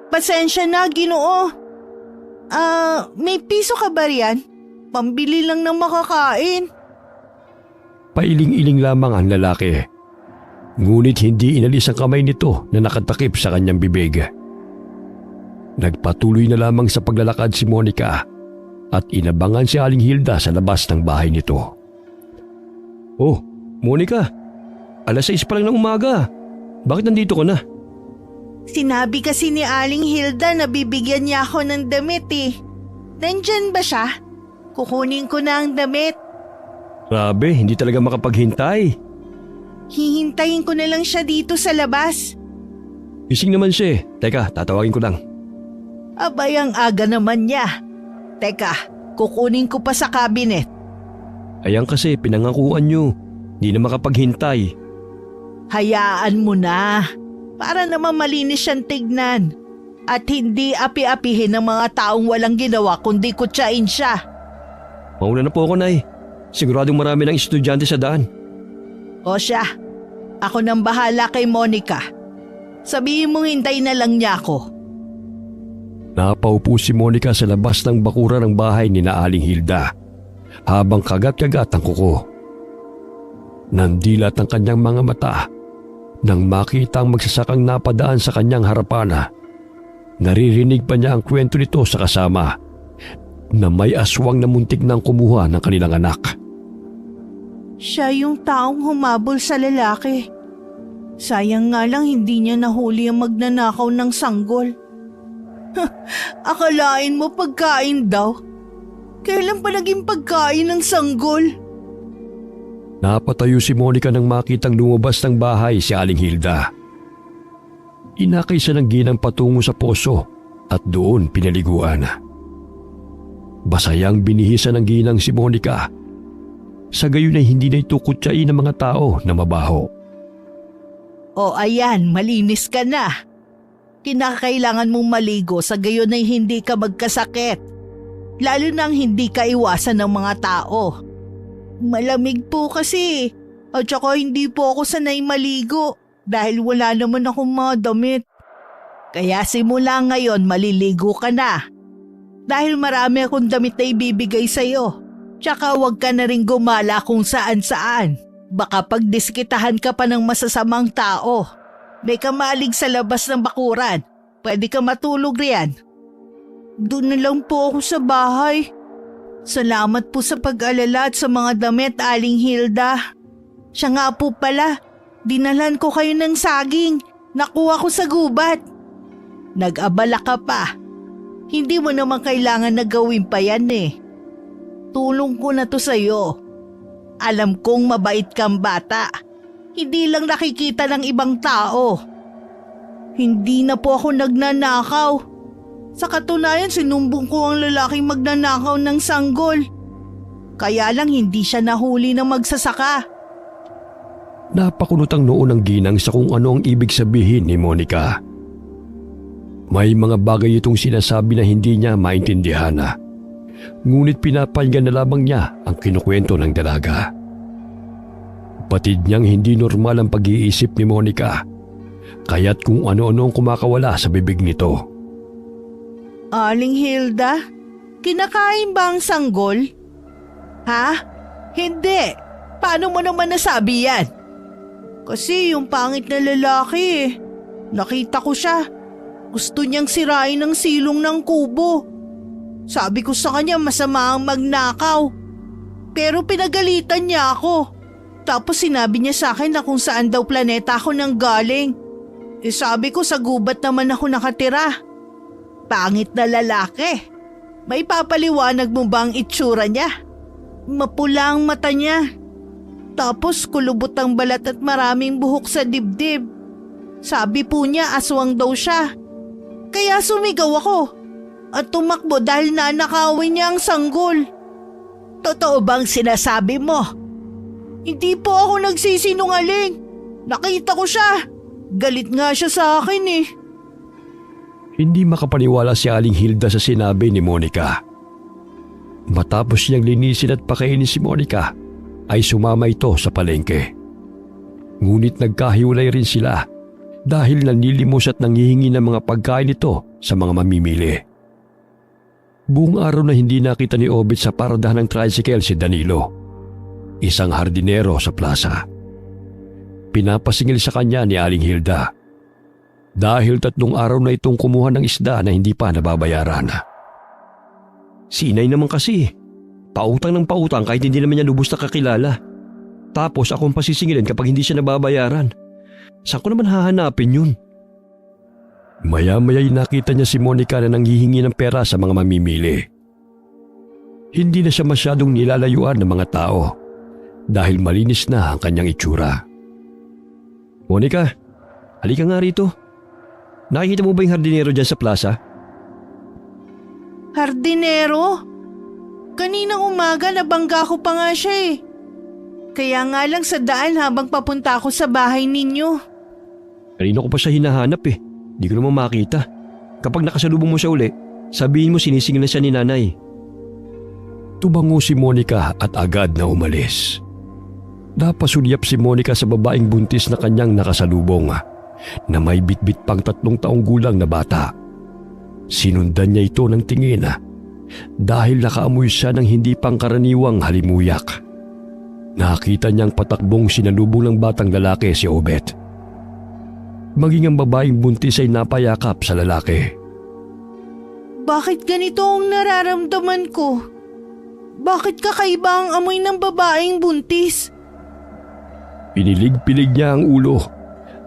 Pasensya na, Ginoo. May piso ka ba riyan? Pambili lang ng makakain. Pailing-iling lamang ang lalaki. Ngunit hindi inalis ang kamay nito na nakatakip sa kanyang bibig. Nagpatuloy na lamang sa paglalakad si Monica at inabangan si Aling Hilda sa labas ng bahay nito. Oh, Monica, 6:00 pa lang ng umaga. Bakit nandito ka na? Sinabi kasi ni Aling Hilda na bibigyan niya ako ng damit Nandyan ba siya? Kukunin ko na ang damit. Grabe, hindi talaga makapaghintay. Hihintayin ko na lang siya dito sa labas. Gising naman siya eh. Teka, tatawagin ko lang. Abay, ang aga naman niya. Teka, kukunin ko pa sa cabinet. Ayan kasi, pinangakuan niyo. Hindi na makapaghintay. Hayaan mo na. Para naman malinis siyang tignan. At hindi api-apihin ng mga taong walang ginawa kundi kutsain siya. Mauna na po ako, Nay. Siguradong marami ng estudyante sa daan. O siya, ako nang bahala kay Monica. Sabihin mong hintay na lang niya ako. Napaupo si Monica sa labas ng bakuran ng bahay ni Aling Hilda habang kagat-kagat ang kuko. Nandilat ang kanyang mga mata nang makita ang magsasakang napadaan sa kanyang harapan. Naririnig pa niya ang kwento nito sa kasama na may aswang na muntik nang kumuha ng kanilang anak. Siya yung taong humabol sa lalaki. Sayang nga lang hindi niya nahuli ang magnanakaw ng sanggol. Akalain mo pagkain daw? Kailan pa naging pagkain ng sanggol? Napatayo si Monica nang makitang lumabas ng bahay si Aling Hilda. Inakay siya ng ginang patungo sa poso at doon pinaliguan. Basayang binihisan ng ginang si Monica. Sa gayon ay hindi na ito kutsain ng mga tao na mabaho. O ayan, malinis ka na. Kinakailangan mong maligo sa gayon ay hindi ka magkasakit. Lalo nang hindi ka iwasan ng mga tao. Malamig po kasi. At saka hindi po ako sanay maligo dahil wala naman akong mga damit. Kaya simula ngayon maliligo ka na. Dahil marami akong damit na ibibigay sa'yo. Tsaka huwag ka na rin gumala kung saan-saan. Baka pagdiskitahan ka pa ng masasamang tao. May kamalig sa labas ng bakuran. Pwede ka matulog riyan. Doon na lang po ako sa bahay. Salamat po sa pag-alala at sa mga damit, Aling Hilda. Siya nga po pala, dinalan ko kayo ng saging. Nakuha ko sa gubat. Nag-abala ka pa. Hindi mo naman kailangan na gawin pa yan Tulong ko na to sa'yo. Alam kong mabait kang bata. Hindi lang nakikita ng ibang tao. Hindi na po ako nagnanakaw. Sa katunayan, sinumbong ko ang lalaking magnanakaw ng sanggol. Kaya lang hindi siya nahuli ng magsasaka. Napakunot ang noo ng ginang sa kung ano ang ibig sabihin ni Monica. May mga bagay itong sinasabi na hindi niya maintindihan. Ngunit pinapahinggan na lamang niya ang kinukwento ng dalaga. Batid niyang hindi normal ang pag-iisip ni Monica, kaya't kung ano-ano ang kumakawala sa bibig nito. Aling Hilda, kinakain ba ang sanggol? Ha? Hindi. Paano mo naman nasabi yan? Kasi yung pangit na lalaki eh. Nakita ko siya. Gusto niyang sirain ang silong ng kubo. Sabi ko sa kanya masama ang magnakaw. Pero pinagalitan niya ako. Tapos sinabi niya sa akin na kung saan daw planeta ako nang galing. Sabi ko sa gubat naman ako nakatira. Pangit na lalaki. May papaliwanag mo ba ang itsura niya? Mapula ang mata niya. Tapos kulubot ang balat at maraming buhok sa dibdib. Sabi po niya aswang daw siya. Kaya sumigaw ako at tumakbo dahil nanakawin niya ang sanggol. Totoo bang sinasabi mo? Hindi po ako nagsisinungaling. Nakita ko siya. Galit nga siya sa akin eh. Hindi makapaniwala si Aling Hilda sa sinabi ni Monica. Matapos niyang linisin at pakainin si Monica, ay sumama ito sa palengke. Ngunit nagkahiwalay rin sila dahil nanlilimos at nanghihingi ng mga pagkain ito sa mga mamimili. Buong araw na hindi nakita ni Obet sa paradahan ng tricycle si Danilo, isang hardinero sa plaza. Pinapasingil sa kanya ni Aling Hilda dahil 3 araw na itong kumuha ng isda na hindi pa nababayaran. Si inay naman kasi, pautang ng pautang kahit hindi naman niya lubos na kakilala. Tapos akong pasisingilin kapag hindi siya nababayaran. Saan ko naman hahanapin yun? Maya-maya'y nakita niya si Monica na nanghihingi ng pera sa mga mamimili. Hindi na siya masyadong nilalayuan ng mga tao dahil malinis na ang kanyang itsura. Monica, halika nga rito. Nakikita mo ba yung hardinero dyan sa plaza? Hardinero? Kaninang umaga nabangga ko pa nga siya eh. Kaya nga lang sa daan habang papunta ako sa bahay ninyo. Kanina ko pa siya hinahanap eh. Di ko naman makita. Kapag nakasalubong mo siya uli, sabihin mo sinisingil na siya ni nanay. Tubango si Monica at agad na umalis. Napasulyap si Monica sa babaeng buntis na kanyang nakasalubong na may bitbit pang 3 taong gulang na bata. Sinundan niya ito ng tingin dahil nakaamoy siya ng hindi pangkaraniwang halimuyak. Nakita niyang patakbong sinalubong ng batang lalaki si Obet. Maging ang babaeng buntis ay napayakap sa lalaki. Bakit ganito ang nararamdaman ko? Bakit kakaiba ang amoy ng babaeng buntis? Pinilig-pilig niya ang ulo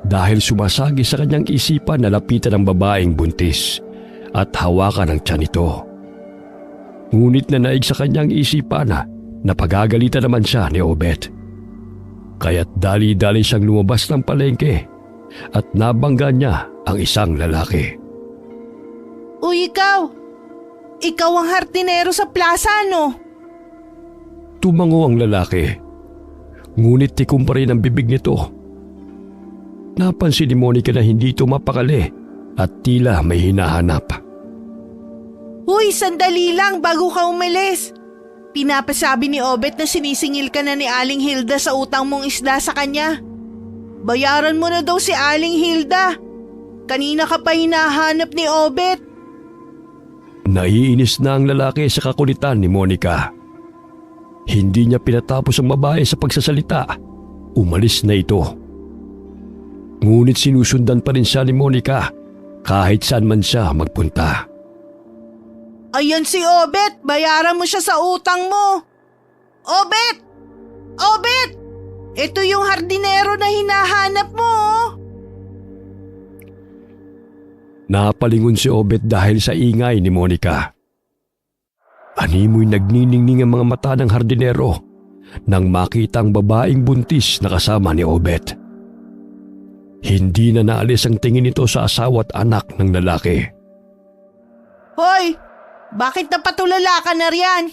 dahil sumasagi sa kanyang isipan na lapitan ng babaeng buntis at hawakan ang tiyan nito. Ngunit nanaig sa kanyang isipan na pagagalitan naman siya ni Obet. Kaya't dali-dali siyang lumabas ng palengke at nabangga niya ang isang lalaki. Uy, ikaw! Ikaw ang hardinero sa plaza, no? Tumango ang lalaki, ngunit tikom pa rin ang bibig nito. Napansin ni Monica na hindi ito mapakali at tila may hinahanap. Uy, sandali lang bago ka umalis. Pinapasabi ni Obet na sinisingil ka na ni Aling Hilda sa utang mong isda sa kanya. Bayaran mo na daw si Aling Hilda. Kanina ka pa hinahanap ni Obet. Naiinis na ang lalaki sa kakulitan ni Monica. Hindi niya pinatapos ang babae sa pagsasalita. Umalis na ito. Ngunit sinusundan pa rin siya ni Monica kahit saan man siya magpunta. Ayan si Obet, bayaran mo siya sa utang mo. Obet! Obet! Ito yung hardinero na hinahanap mo. Napalingon si Obet dahil sa ingay ni Monica. Animoy nagniningning ang mga mata ng hardinero nang makita ang babaeng buntis na kasama ni Obet. Hindi na naalis ang tingin nito sa asawa at anak ng lalaki. Hoy! Bakit napatulala ka na riyan?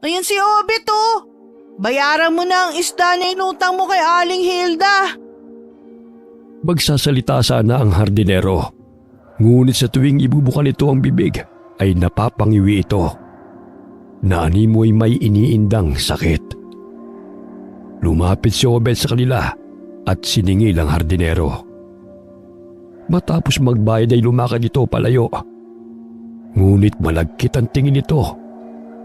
Ayan si Obet oh! Bayaran mo na ang isda na inutang mo kay Aling Hilda. Magsasalita sana ang hardinero, ngunit sa tuwing ibubukan ito ang bibig ay napapangiwi ito. Naanimoy may iniindang sakit. Lumapit si Obet sa kanila at siningil ang hardinero. Matapos magbayad ay lumakad ito palayo. Ngunit malagkit ang tingin nito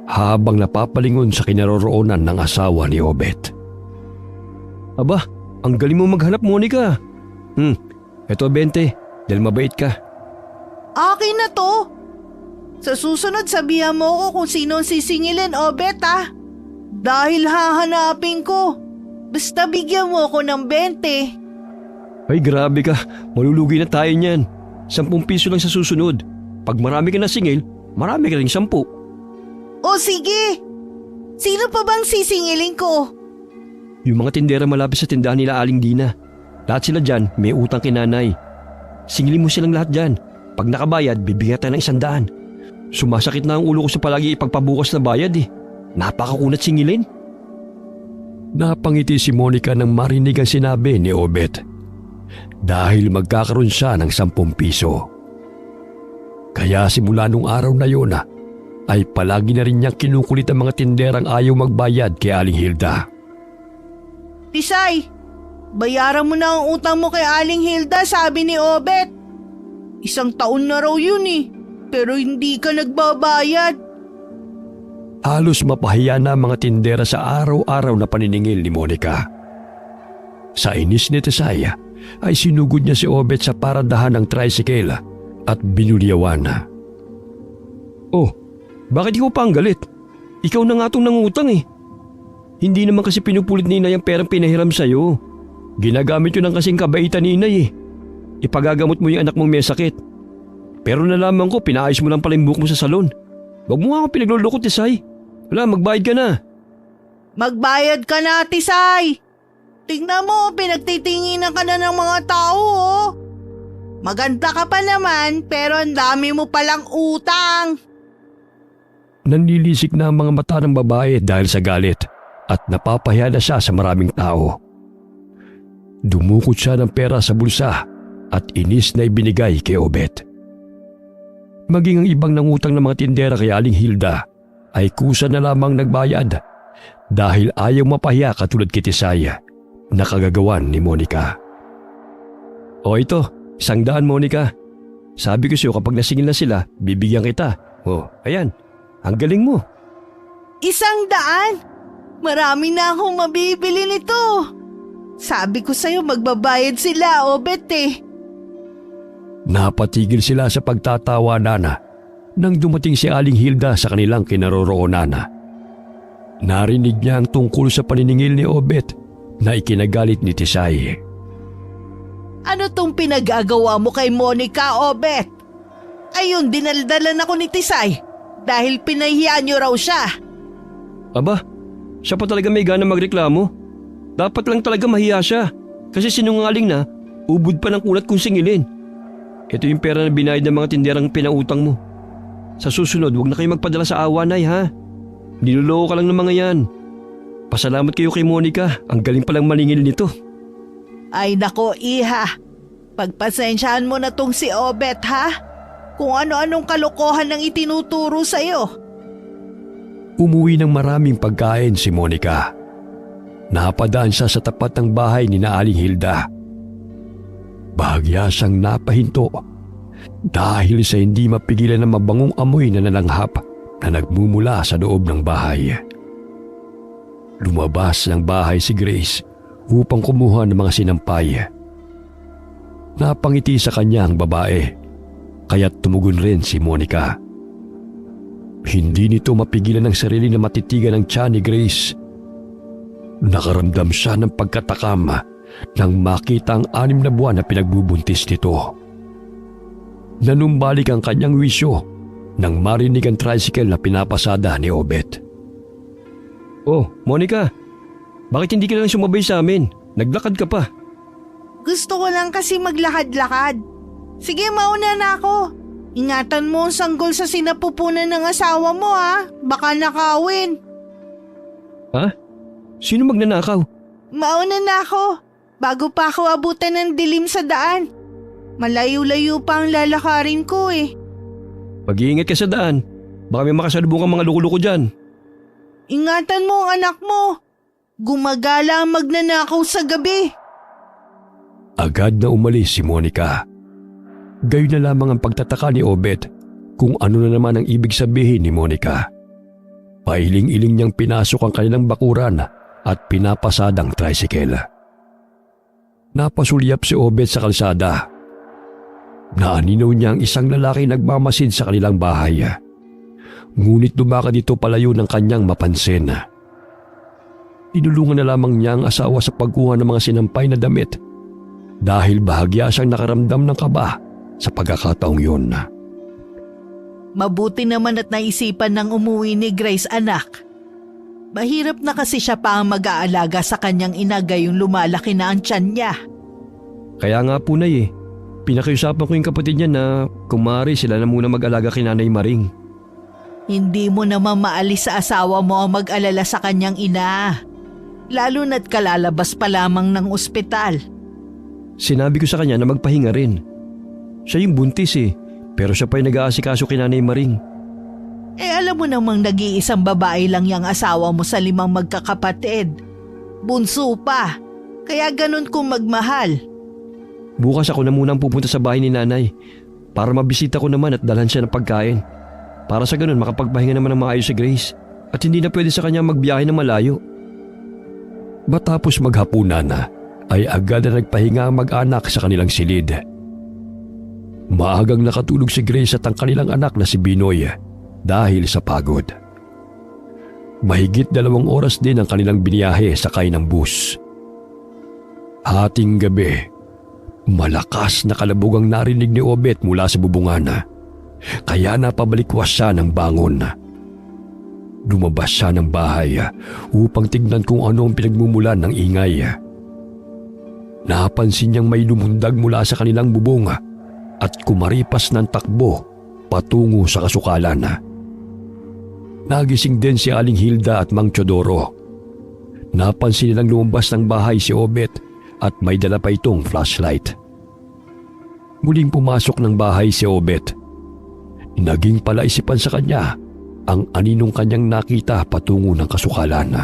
habang napapalingon sa kinaroroonan ng asawa ni Obet. Aba, ang galing mo maghanap, Monica. Eto 20, dahil mabait ka. Akin na to. Sa susunod sabihan mo ko kung sino ang sisingilin, Obet ha. Dahil hahanapin ko. Basta bigyan mo ko ng 20. Ay grabe ka, malulugi na tayo niyan. 10 piso lang sa susunod. Pag marami ka na singil, marami ka rin 10. O sige. Sino pa bang sisingilin ko? Yung mga tindera malapit sa tindahan nila Aling Dina. Lahat sila dyan may utang kay nanay. Singilin mo silang lahat dyan. Pag nakabayad, bibigyan tayo ng 100. Sumasakit na ang ulo ko sa palagi ipagpabukas na bayad eh. Napakakunat singilin. Napangiti si Monica nang marinig ang sinabi ni Obet. Dahil magkakaroon siya ng 10 piso. Kaya simula nung araw na yun ay palagi na rin niyang kinukulit ang mga tinderang ayaw magbayad kay Aling Hilda. Tisay, bayaran mo na ang utang mo kay Aling Hilda, sabi ni Obet. 1 taon na raw yun eh, pero hindi ka nagbabayad. Halos mapahiya na ang mga tindera sa araw-araw na paniningil ni Monica. Sa inis ni Tisay ay sinugod niya si Obet sa paradahan ng tricycle at binulyawan. Oh, bakit ikaw pa ang galit? Ikaw na nga itong nangutang eh. Hindi naman kasi pinupulit ni Inay ang perang pinahiram sa'yo. Ginagamit yun ng kasing kabaitan ni Inay eh. Ipagagamot mo yung anak mong may sakit. Pero nalaman ko, pinaayos mo lang pala yung buhok mo sa salon. Huwag mo nga ako pinaglulukot, Tisay. Wala, magbayad ka na. Magbayad ka na, Tisay. Tingnan mo, pinagtitinginan ka na ng mga tao oh. Maganda ka pa naman, pero ang dami mo palang utang. Nanlilisik na ang mga mata ng babae dahil sa galit at napapahiya na siya sa maraming tao. Dumukot siya ng pera sa bulsa at inis na ibinigay kay Obet. Maging ang ibang nangutang ng mga tindera kay Aling Hilda ay kusa na lamang nagbayad dahil ayaw mapahiya katulad kay Tisay na kagagawan ni Monica. O ito, 100 Monica. Sabi ko siyo kapag nasingil na sila, bibigyan kita. O, ayan. Ang galing mo. 100? Marami na akong mabibili nito. Sabi ko sa'yo magbabayad sila, Obet eh. Napatigil sila sa pagtatawanan nang dumating si Aling Hilda sa kanilang kinaroroonan. Narinig niya ang tungkol sa paniningil ni Obet na ikinagalit ni Tisay. Ano tong pinag-agawa mo kay Monica, Obet? Ayun, dinaldalan ako ni Tisay dahil pinahiya niyo raw siya. Aba, siya pa talaga may gana magreklamo. Dapat lang talaga mahiya siya kasi sinungaling na ubod pa ng kulat kung singilin. Ito yung pera na binayad ng mga tinderang pinautang mo. Sa susunod, huwag na kayo magpadala sa awa, Nay, ha? Niloloko ka lang ng mga yan. Pasalamat kayo kay Monica, ang galing palang maningil nito. Ay nako, Iha. Pagpasensyahan mo na tong si Obet, ha? Kung ano-anong kalokohan ang itinuturo sa'yo. Umuwi ng maraming pagkain si Monica. Napadaan siya sa tapat ng bahay ni Aling Hilda. Bahagya siyang napahinto dahil sa hindi mapigilan ng mabangong amoy na nalanghap na nagmumula sa loob ng bahay. Lumabas ng bahay si Grace upang kumuha ng mga sinampay. Napangiti sa kanya ang babae, kaya't tumugon rin si Monica. Hindi nito mapigilan ang sarili na matitigan ng tiyan ni Grace. Nakaramdam siya ng pagkatakam nang makita ang 6 na buwan na pinagbubuntis nito. Nanumbalik ang kanyang wisyo nang marinig ang tricycle na pinapasada ni Obet. Oh, Monica, bakit hindi ka lang sumabay sa amin? Naglakad ka pa. Gusto ko lang kasi maglakad-lakad. Sige, mauna na ako. Ingatan mo ang sanggol sa sinapupunan ng asawa mo ha. Baka nakawin. Ha? Sino magnanakaw? Mauna na ako. Bago pa ako abutan ng dilim sa daan. Malayo-layo pa ang lalakarin ko eh. Mag-iingat ka sa daan. Baka may makasalubong kang mga loko-loko dyan. Ingatan mo ang anak mo. Gumagala ang magnanakaw sa gabi. Agad na umalis si Monica. Gayon na lamang ang pagtataka ni Obet kung ano na naman ang ibig sabihin ni Monica. Pailing-iling niyang pinasok ang kanilang bakuran at pinapasadang tricycle. Napasulyap si Obet sa kalsada. Naaninaw niya ang isang lalaki nagmamasid sa kanilang bahay. Ngunit lumakad ito palayo ng kanyang mapansin. Tinulungan na lamang niya ang asawa sa pagkuha ng mga sinampay na damit dahil bahagya siyang nakaramdam ng kaba sa pagkakataong yun. Mabuti naman at naisipan ng umuwi ni Grace, anak. Mahirap na kasi siya pa ang mag-aalaga sa kanyang ina gayong lumalaki na ang tiyan niya. Kaya nga po, Nay, pinakiusapan ko yung kapatid niya na kumari sila na muna mag-alaga kay Nanay Maring. Hindi mo naman maalis sa asawa mo ang mag-alala sa kanyang ina. Lalo na't kalalabas pa lamang ng ospital. Sinabi ko sa kanya na magpahinga rin. Siya yung buntis pero siya pa yung nag-aasikaso kay Nanay Maring. Alam mo namang nag-iisang babae lang yung asawa mo sa 5 magkakapatid. Bunso pa, kaya ganun kung magmahal. Bukas ako na munang pupunta sa bahay ni Nanay para mabisita ko naman at dalhan siya ng pagkain. Para sa ganun makapagpahinga naman ng maayos si Grace at hindi na pwede sa kanya magbiyahe na malayo. Matapos maghapunan ay agad na nagpahinga ang mag-anak sa kanilang silid. Maagang nakatulog si Grace at ang kanilang anak na si Binoy dahil sa pagod. Mahigit 2 oras din ang kanilang biniyahe sakay ng bus. Hating gabi, malakas na kalabog ang narinig ni Obet mula sa bubungan. Kaya napabalikwas siya ng bangon. Lumabas siya ng bahay upang tignan kung ano ang pinagmumulan ng ingay. Napansin niyang may lumundag mula sa kanilang bubong at kumaripas ng takbo patungo sa kasukalan. Nagising din si Aling Hilda at Mang Teodoro. Napansin nilang lumabas ng bahay si Obet at may dala pa itong flashlight. Muling pumasok ng bahay si Obet. Naging palaisipan sa kanya ang aninong kanyang nakita patungo ng kasukalan.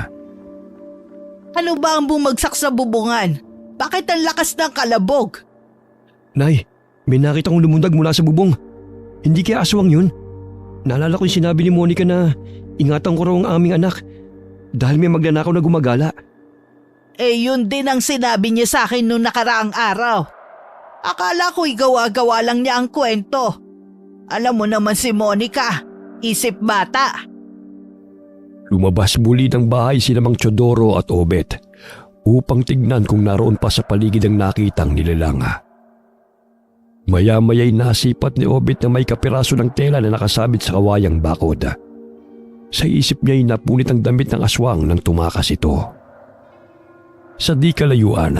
Ano ba ang bumagsak sa bubungan? Bakit ang lakas ng kalabog? Nay, may nakita kong lumundag mula sa bubong. Hindi kaya aswang yun? Naalala ko yung sinabi ni Monica na ingatan ko raw ang aming anak dahil may magnanakaw na gumagala. Yun din ang sinabi niya sa akin noong nakaraang araw. Akala ko'y gawa-gawa lang niya ang kwento. Alam mo naman si Monica, isip bata. Lumabas muli ng bahay sina Mang Teodoro at Obet upang tignan kung naroon pa sa paligid ang nakitang nilalang. Maya-maya'y nasipat ni Obet na may kapiraso ng tela na nakasabit sa kawayang bakod. Sa isip niya'y napunit ang damit ng aswang nang tumakas ito. Sa di kalayuan,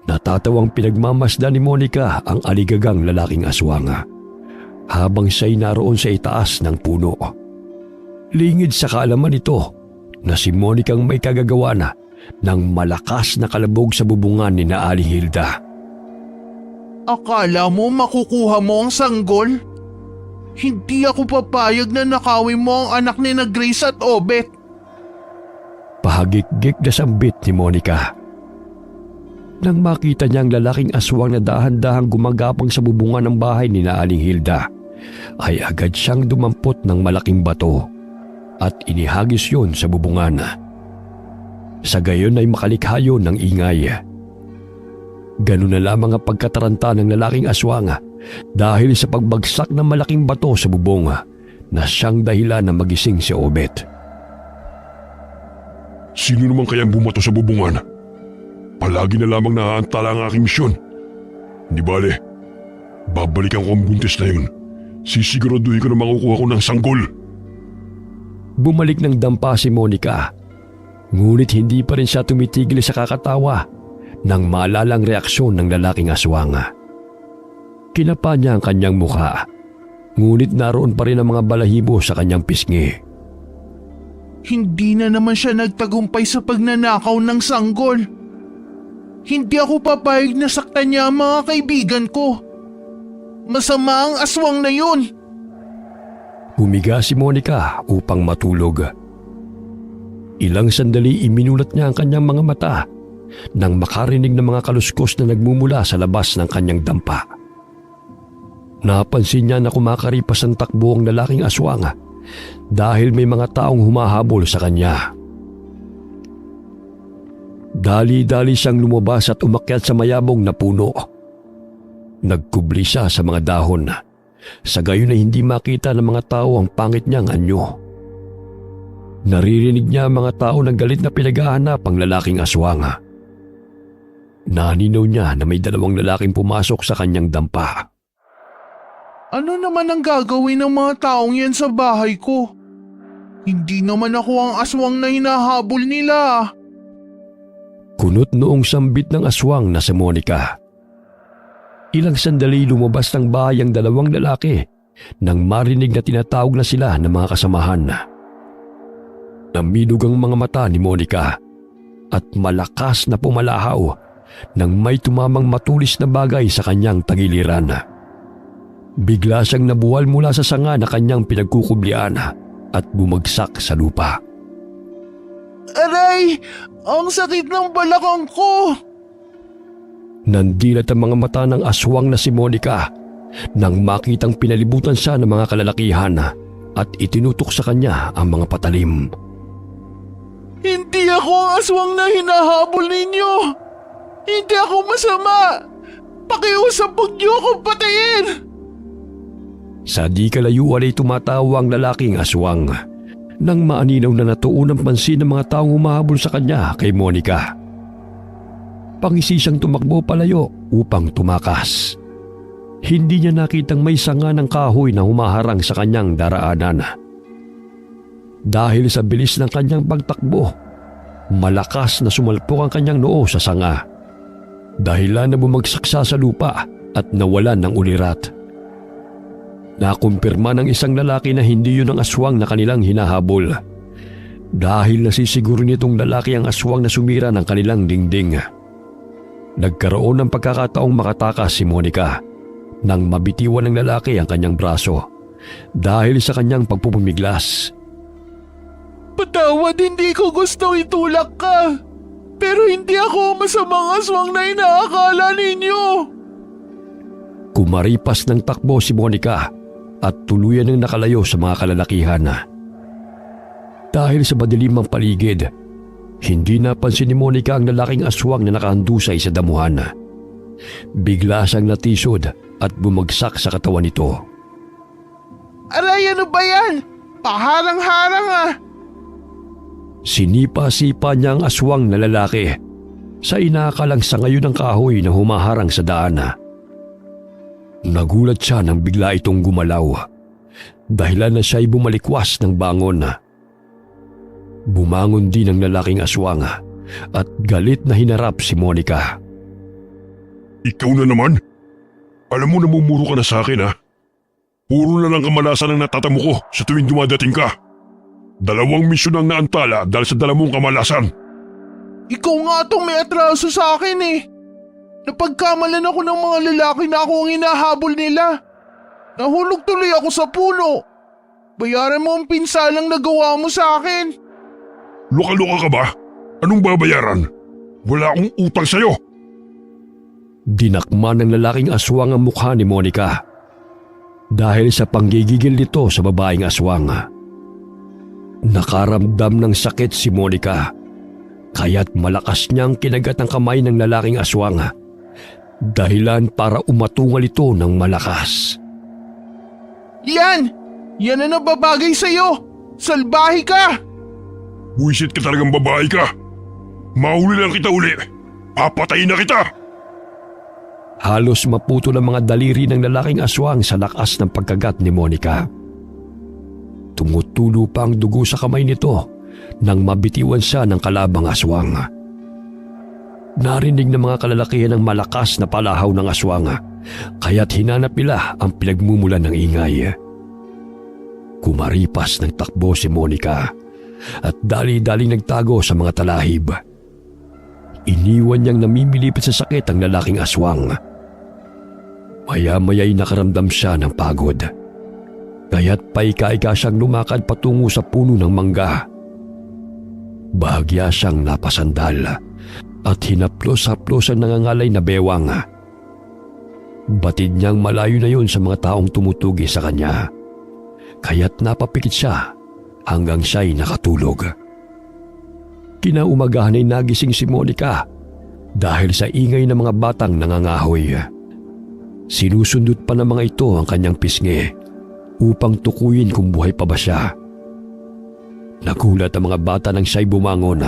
natatawang pinagmamasdan ni Monica ang aligagang lalaking aswang habang siya'y naroon sa itaas ng puno. Lingid sa kaalaman nito na si Monica ang may kagagawa na ng malakas na kalabog sa bubungan ni Aling Hilda. Akala mo makukuha mo ang sanggol? Hindi ako papayag na nakawin mo ang anak ni na Grace at Obet. Pahagik-gik na sambit ni Monica. Nang makita niya ang lalaking aswang na dahan-dahang gumagapang sa bubungan ng bahay ni Aling Hilda, ay agad siyang dumampot ng malaking bato at inihagis yun sa bubungan. Sa gayon ay makalikha yun ng ingay. Ganun na lamang ang pagkataranta ng lalaking aswang dahil sa pagbagsak ng malaking bato sa bubong na siyang dahilan na magising si Obet. Sino naman kayang bumato sa bubungan? Palagi na lamang naaantala ang aking misyon. Hindi bale, babalikan ko ang buntis na yun. Sisiguraduhin ko na makukuha ko ng sanggol. Bumalik ng dampa si Monica. Ngunit hindi pa rin siya tumitigil sa kakatawa nang maalalang reaksyon ng lalaking aswang. Kinapa niya ang kanyang mukha, ngunit naroon pa rin ang mga balahibo sa kanyang pisngi. Hindi na naman siya nagtagumpay sa pagnanakaw ng sanggol. Hindi ako papayag na saktan niya ang mga kaibigan ko. Masama ang aswang na yun. Humiga si Monica upang matulog. Ilang sandali iminulat niya ang kanyang mga mata nang makarinig ng mga kaluskos na nagmumula sa labas ng kanyang dampa. Napansin niya na kumakaripas ang takbo ang lalaking aswang dahil may mga taong humahabol sa kanya. Dali-dali siyang lumabas at umakyat sa mayabong na puno. Nagkubli siya sa mga dahon, sa gayon ay hindi makita ng mga tao ang pangit niyang anyo. Naririnig niya ang mga tao ng galit na pinaghahanap ang lalaking aswang. Naninaw niya na may 2 lalaking pumasok sa kanyang dampa. Ano naman ang gagawin ng mga taong yan sa bahay ko? Hindi naman ako ang aswang na hinahabol nila. Kunot noong sambit ng aswang na si Monica. Ilang sandali lumabas ng bahay ang 2 lalaki nang marinig na tinatawag na sila ng mga kasamahan. Namilog ang mga mata ni Monica at malakas na pumalahaw nang may tumamang matulis na bagay sa kanyang tagiliran. Bigla siyang nabuwal mula sa sanga na kanyang pinagkukublian at bumagsak sa lupa. Aray! Ang sakit ng balakang ko! Nandilat ang mga mata ng aswang na si Monica nang makitang pinalibutan siya ng mga kalalakihan at itinutok sa kanya ang mga patalim. Hindi ako ang aswang na hinahabol ninyo! Hindi ako masama! Pakiusap, huwag niyo akong patayin! Sa di kalayuan ay tumatawa ang lalaking aswang nang maaninaw na natuon ang pansin ng mga taong humahabol sa kanya kay Monica. Pangisi siyang tumakbo palayo upang tumakas. Hindi niya nakitang may sanga ng kahoy na humaharang sa kanyang daraanan. Dahil sa bilis ng kanyang pagtakbo, malakas na sumalpok ang kanyang noo sa sanga. Dahilan na bumagsak siya sa lupa at nawalan ng ulirat. Nakumpirma ng isang lalaki na hindi yun ang aswang na kanilang hinahabol. Dahil nasisiguro nitong lalaki ang aswang na sumira ng kanilang dingding. Nagkaroon ng pagkakataong makatakas si Monica nang mabitiwan ng lalaki ang kanyang braso dahil sa kanyang pagpupumiglas. Patawad, hindi ko gusto itulak ka. Pero hindi ako masamang aswang na inaakala ninyo. Kumaripas ng takbo si Monica at tuluyan ng nakalayo sa mga kalalakihan. Dahil sa madilimang paligid, hindi napansin ni Monica ang lalaking aswang na nakahandusay sa damuhan. Bigla siyang natisod at bumagsak sa katawan nito. Aray, ano ba yan? Paharang-harang ah! Sinipa-sipa niya ang aswang na lalaki sa inakalang sa ngayon ng kahoy na humaharang sa daan. Nagulat siya nang bigla itong gumalaw, dahilan na siya'y bumalikwas ng bangon. Bumangon din ang lalaking aswang at galit na hinarap si Monica. Ikaw na naman? Alam mo namumuro ka na sa akin ha? Puro na lang kamalasan ang natatamo ko sa tuwing dumadating ka. 2 misyon ang naantala dahil sa 2 kamalasan. Ikaw nga itong may atraso sa akin eh. Napagkamalan ako ng mga lalaki na ako ang hinahabol nila. Nahulog tuloy ako sa puno. Bayaran mo ang pinsalang nagawa mo sa akin. Luka-luka ka ba? Anong babayaran? Wala akong utang sa'yo. Dinakma ng lalaking aswang ang mukha ni Monica dahil sa panggigigil nito sa babaeng aswang. Nakaramdam ng sakit si Monica, kaya't malakas niyang kinagat ang kamay ng lalaking aswang, dahilan para umatungal ito ng malakas. Yan! Yan ang nababagay sa'yo! Salbahe ka! Buisit ka talagang babae ka. Mahuli lang kita uli. Papatayin na kita! Halos maputo ng mga daliri ng lalaking aswang sa lakas ng pagkagat ni Monica. Tumutulo pa ang dugo sa kamay nito nang mabitiwan siya ng kalabang aswang. Narinig ng mga kalalakihan ang malakas na palahaw ng aswang, kaya't hinanap nila ang pinagmumulan ng ingay. Kumaripas ng takbo si Monica at dali-daling nagtago sa mga talahib. Iniwan niyang namimilipit sa sakit ang lalaking aswang. Maya-maya'y nakaramdam siya ng pagod, kaya't paika-ika siyang lumakad patungo sa puno ng mangga. Bahagya siyang napasandal at hinaplos-haplos ang nangangalay na bewang. Batid niyang malayo na yun sa mga taong tumutugi sa kanya, kaya't napapikit siya hanggang siya'y nakatulog. Kinaumagahan ay nagising si Monica dahil sa ingay ng mga batang nangangahoy. Sinusundot pa ng mga ito ang kanyang pisngi upang tukuyin kung buhay pa ba siya. Nagulat ang mga bata nang siya'y bumangon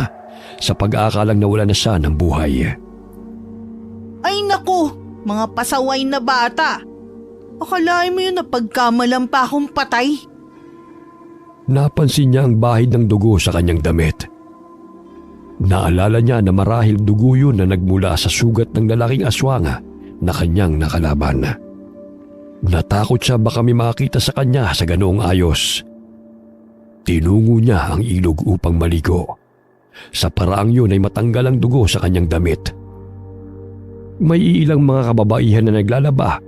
sa pag-aakalang nawala na siya ng buhay. Ay naku, mga pasaway na bata. Akalain mo yun na pagkamalan pa akong patay. Napansin niya ang bahid ng dugo sa kanyang damit. Naalala niya na marahil dugo yun na nagmula sa sugat ng lalaking aswang na kanyang nakalaban. Natakot siya baka may makita sa kanya sa ganoong ayos. Tinungo niya ang ilog upang maligo. Sa paraang yun ay matanggal ang dugo sa kanyang damit. May ilang mga kababaihan na naglalaba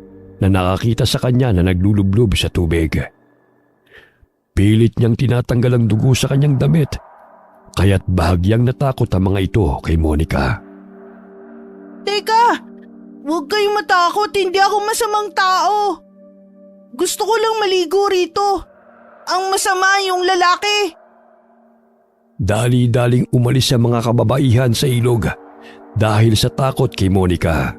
na nakakita sa kanya na naglulublob sa tubig. Pilit niyang tinatanggal ang dugo sa kanyang damit, kaya't bahagyang natakot ang mga ito kay Monica. Teka, huwag kayong matakot, hindi ako masamang tao. Gusto ko lang maligo rito. Ang masama yung lalaki. Dali-daling umalis ang mga kababaihan sa ilog dahil sa takot kay Monica.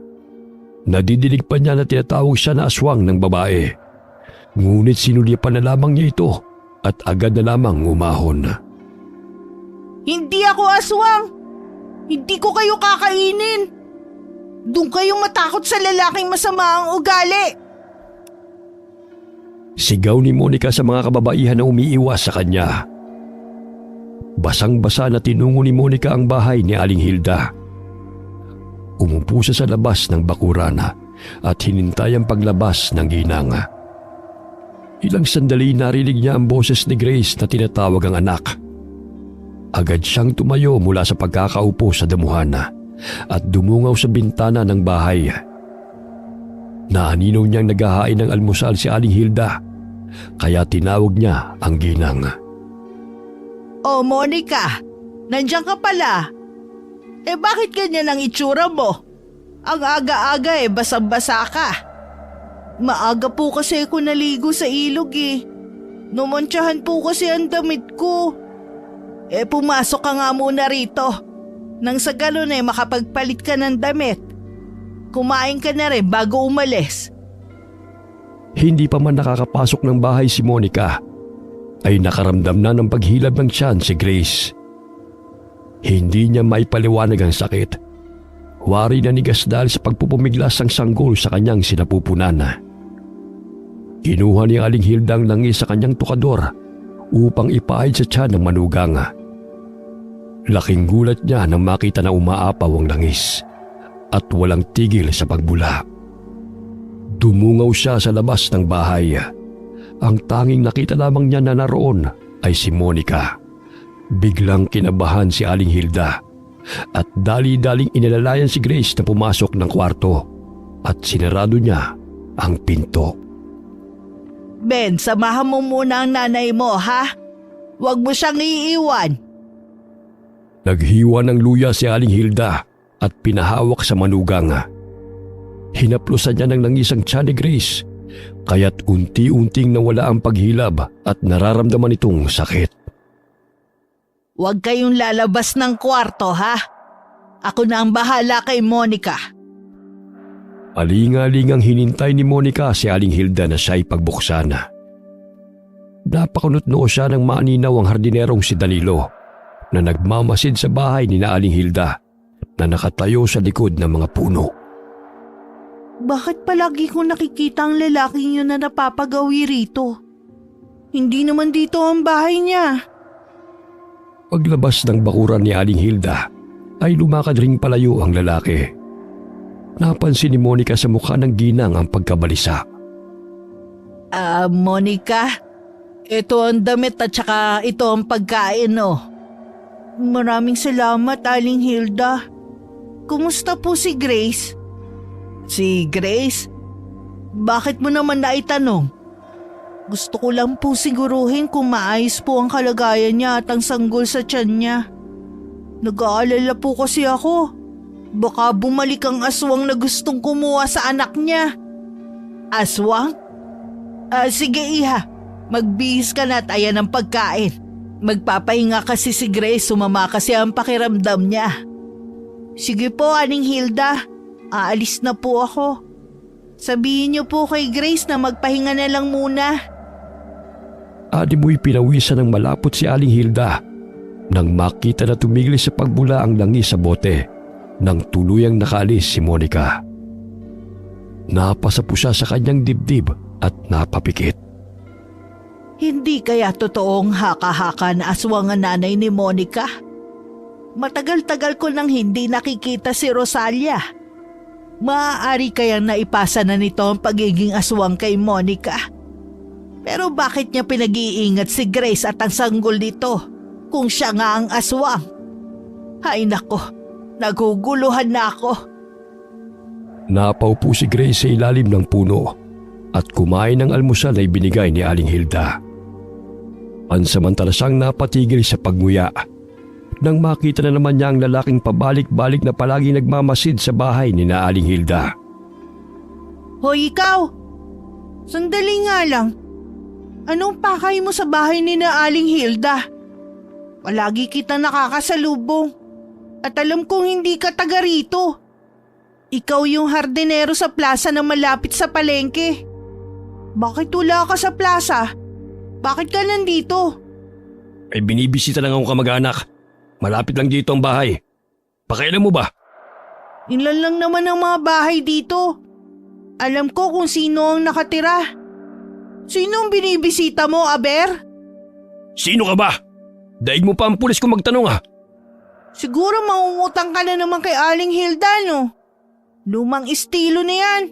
Nadidinig pa niya na tinatawag siya na aswang ng babae. Ngunit sinulyapan na lamang niya ito at agad na lamang umahon. Hindi ako aswang. Hindi ko kayo kakainin. Doon kayong matakot sa lalaking masama ang ugali. Sigaw ni Monica sa mga kababaihan na umiiwas sa kanya. Basang-basa na tinungo ni Monica ang bahay ni Aling Hilda. Umupo siya sa labas ng bakuran at hinintay ang paglabas ng ginang. Ilang sandali narinig niya ang boses ni Grace na tinatawag ang anak. Agad siyang tumayo mula sa pagkakaupo sa damuhan at dumungaw sa bintana ng bahay. Naaninaw niyang naghahain ng almusal si Aling Hilda, kaya tinawag niya ang ginang. Oh, Monica, nandiyan ka pala. Bakit ganyan ang itsura mo? Ang aga-aga basang-basa ka. Maaga po kasi ako naligo sa ilog Numantsahan po kasi ang damit ko. Pumasok ka nga muna rito. Nang sa ganun makapagpalit ka ng damit. Kumain ka na rin bago umalis. Hindi pa man nakakapasok ng bahay si Monica, ay nakaramdam na ng paghilab ng tiyan si Grace. Hindi niya maipaliwanag ang sakit. Wari na nigas dahil sa pagpupumiglas ang sanggol sa kanyang sinapupunan. Kinuha ni Aling Hilda ang langis sa kanyang tukador upang ipaid sa tiyan ng manugang. Laking gulat niya nang makita na umaapaw ang langis at walang tigil sa pagbula. Dumungaw siya sa labas ng bahay. Ang tanging nakita lamang niya na naroon ay si Monica. Biglang kinabahan si Aling Hilda at dali-daling inalalayan si Grace na pumasok ng kwarto at sinarado niya ang pinto. Ben, samahan mo muna ang nanay mo, ha? Huwag mo siyang iiwan. Naghiwa ng luya si Aling Hilda at pinahawak sa manugang. Hinaplusan niya ng langis ang tiyan ni Grace, kaya't unti-unting nawala ang paghilab at nararamdaman itong sakit. Huwag kayong lalabas ng kwarto, ha? Ako na ang bahala kay Monica. Alingalingang hinintay ni Monica si Aling Hilda na siya'y pagbuksan. Napakunot-noo siya ng maaninaw ang hardinerong si Danilo na nagmamasid sa bahay ni Aling Hilda na nakatayo sa likod ng mga puno. Bakit palagi kong nakikita ang lalaking yun na napapagawi rito? Hindi naman dito ang bahay niya. Paglabas ng bakuran ni Aling Hilda ay lumakad ring palayo ang lalaki. Napansin ni Monica sa mukha ng ginang ang pagkabalisa. Monica, ito ang damit at saka ito ang pagkain, oh. Maraming salamat, Aling Hilda. Kumusta po si Grace? Si Grace? Bakit mo naman naitanong? Gusto ko lang po siguruhin kung maayos po ang kalagayan niya at ang sanggol sa tiyan niya. Nag-aalala po kasi ako. Baka bumalik ang aswang na gustong kumuha sa anak niya. Aswang? Sige iha, magbihis ka na at ayan ang pagkain. Magpapahinga kasi si Grace, sumama kasi ang pakiramdam niya. Sige po, Aling Hilda. Aalis na po ako. Sabihin niyo po kay Grace na magpahinga na lang muna. Adimoy pinawisan ng malapot si Aling Hilda nang makita na tumigil sa pagbula ang langis sa bote nang tuluyang nakaalis si Monica. Napasa po siya sa kanyang dibdib at napapikit. Hindi kaya totoong haka-haka na aswang ang nanay ni Monica? Matagal-tagal ko nang hindi nakikita si Rosalia. Maaari kayang naipasa na nito ang pagiging aswang kay Monica. Pero bakit niya pinag-iingat si Grace at ang sanggol nito kung siya nga ang aswang? Hay nako, naguguluhan na ako. Napaupo si Grace sa ilalim ng puno at kumain ng almusal na ibinigay ni Aling Hilda. Pansamantala siyang napatigil sa pagmuya nang makita na naman niya ang lalaking pabalik-balik na palagi nagmamasid sa bahay ni na Aling Hilda. Hoy ikaw! Sandali nga lang. Anong pakay mo sa bahay ni na Aling Hilda? Palagi kita nakakasalubong at alam kong hindi ka taga rito. Ikaw yung hardinero sa plaza na malapit sa palengke. Bakit wala ka sa plaza? Bakit ka nandito? Ay binibisita lang akong kamag-anak. Malapit lang dito ang bahay. Pakailan mo ba? Ilan lang naman ang mga bahay dito. Alam ko kung sino ang nakatira. Sino ang binibisita mo, Aber? Sino ka ba? Daig mo pa ang pulis kung magtanong ah. Siguro mangungutang ka na naman kay Aling Hilda, no? Lumang estilo na yan.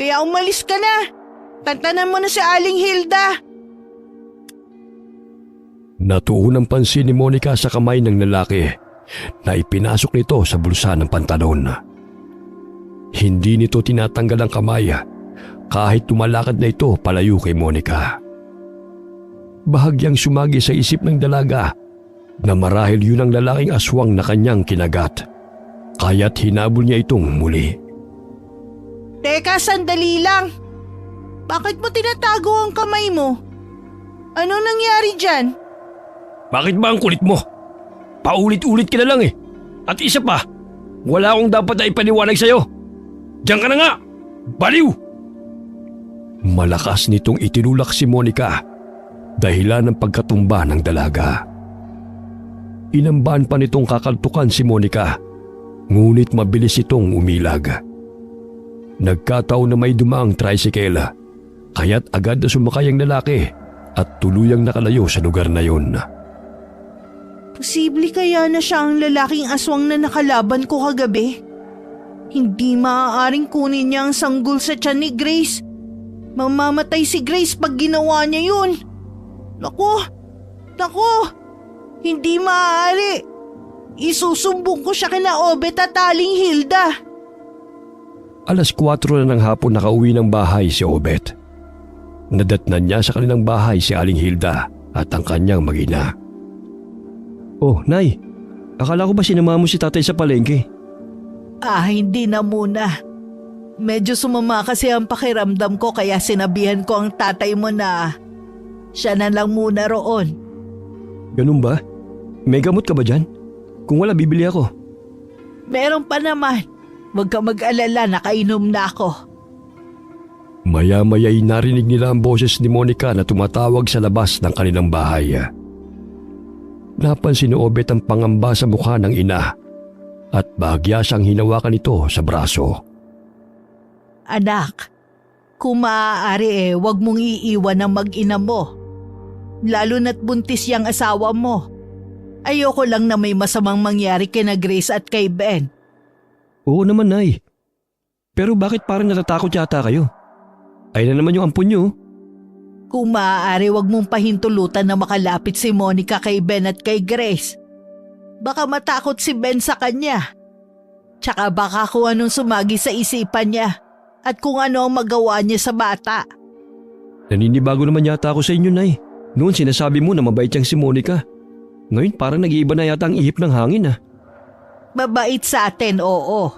Kaya umalis ka na. Tantanan mo na si Aling Hilda. Natuon ang pansin ni Monica sa kamay ng lalaki na ipinasok nito sa bulsa ng pantalon. Hindi nito tinatanggal ang kamay kahit tumalakad na ito palayo kay Monica. Bahagyang sumagi sa isip ng dalaga na marahil yun ang lalaking aswang na kanyang kinagat, kaya't hinabol niya itong muli. Teka, sandali lang. Bakit mo tinatago ang kamay mo? Ano nangyari dyan? Bakit ba ang kulit mo? Paulit-ulit ka na lang eh. At isa pa, wala akong dapat na ipaniwanag sa'yo. Diyan ka na nga! Baliw! Malakas nitong itinulak si Monica dahilan ng pagkatumba ng dalaga. Inambahan pa nitong kakaltukan si Monica, ngunit mabilis itong umilag. Nagkataon na may dumaang tricycle, kaya't agad na sumakay ang lalaki at tuluyang nakalayo sa lugar na yun. Posible kaya na siya ang lalaking aswang na nakalaban ko kagabi? Hindi maaaring kunin niya ang sanggol sa tiyan ni Grace. Mamamatay si Grace pag ginawa niya yun. Naku! Hindi maaari. Isusumbong ko siya kina Obet at Aling Hilda. Alas 4 na ng hapon nakauwi ng bahay si Obet. Nadatnan niya sa kanilang bahay si Aling Hilda at ang kanyang mag-ina. Oh, Nay, akala ko ba sinama mo si tatay sa palengke? Hindi na muna. Medyo sumama kasi ang pakiramdam ko kaya sinabihan ko ang tatay mo na siya na lang muna roon. Ganun ba? May gamot ka ba dyan? Kung wala, bibili ako. Meron pa naman. Huwag ka mag-alala, nakainom na ako. Maya-maya'y narinig nila ang boses ni Monica na tumatawag sa labas ng kanilang bahay. Napansin ni Obet ang pangamba sa mukha ng ina at bahagya siyang hinawakan ito sa braso. Anak, kung maaari huwag mong iiwan ang mag-ina mo. Lalo na't buntis yang asawa mo. Ayoko lang na may masamang mangyari kina Grace at kay Ben. Oo naman, Nay. Pero bakit parang natatakot yata kayo? Ayun na naman yung ampun niyo. Kung maaari huwag mong pahintulutan na makalapit si Monica kay Ben at kay Grace. Baka matakot si Ben sa kanya. Tsaka baka kung anong sumagi sa isipan niya at kung ano ang magawa niya sa bata. Naninibago naman yata ako sa inyo, Nay. Noon sinasabi mo na mabait siyang si Monica. Ngayon parang nag-iiba na yata ang ihip ng hangin ah. Mabait sa atin, oo.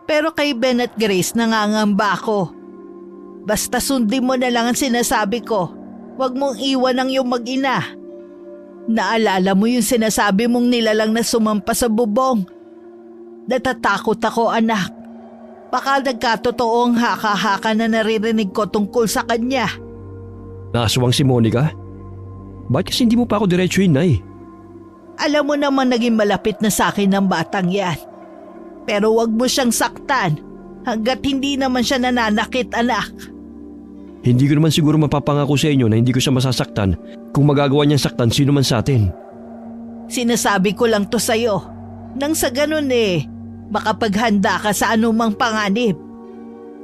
Pero kay Ben at Grace nangangamba ako. Basta sundin mo na lang ang sinasabi ko. Huwag mong iwan ang iyong mag-ina. Naalala mo yung sinasabi mong nilalang na sumampa sa bubong? Natatakot ako, anak. Baka nagkatotoo ang haka-haka na naririnig ko tungkol sa kanya. Naaswang si Monica? Bakit kasi hindi mo pa ako diretsuhin, Nay? Alam mo naman naging malapit na sa akin ng batang yan. Pero wag mo siyang saktan hanggat hindi naman siya nananakit, anak. Hindi ko naman siguro mapapangako sa inyo na hindi ko siya masasaktan kung magagawa niyang saktan sino man sa atin. Sinasabi ko lang to sa'yo. Nang sa ganun baka paghanda ka sa anumang panganib.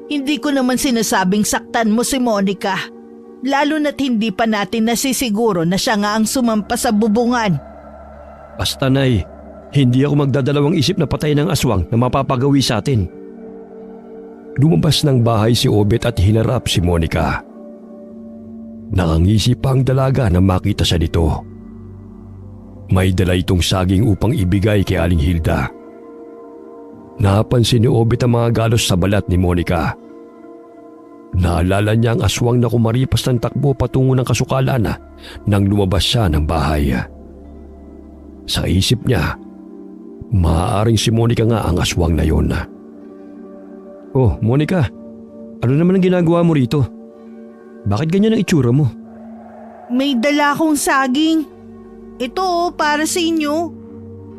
Hindi ko naman sinasabing saktan mo si Monica. Lalo na't hindi pa natin nasisiguro na siya nga ang sumampa sa bubungan. Basta, Nay, hindi ako magdadalawang isip na patay ng aswang na mapapagawi sa atin. Lumabas ng bahay si Obet at hinarap si Monica. Nakangisi pa ang dalaga na makita siya dito. May dala itong saging upang ibigay kay Aling Hilda. Napansin ni Obet ang mga galos sa balat ni Monica. Naalala niya ang aswang na kumaripas ng takbo patungo ng kasukalan nang lumabas siya ng bahay. Sa isip niya, maaaring si Monica nga ang aswang na yun. Oh, Monica, ano naman ang ginagawa mo rito? Bakit ganyan ang itsura mo? May dala akong saging. Ito para sa inyo.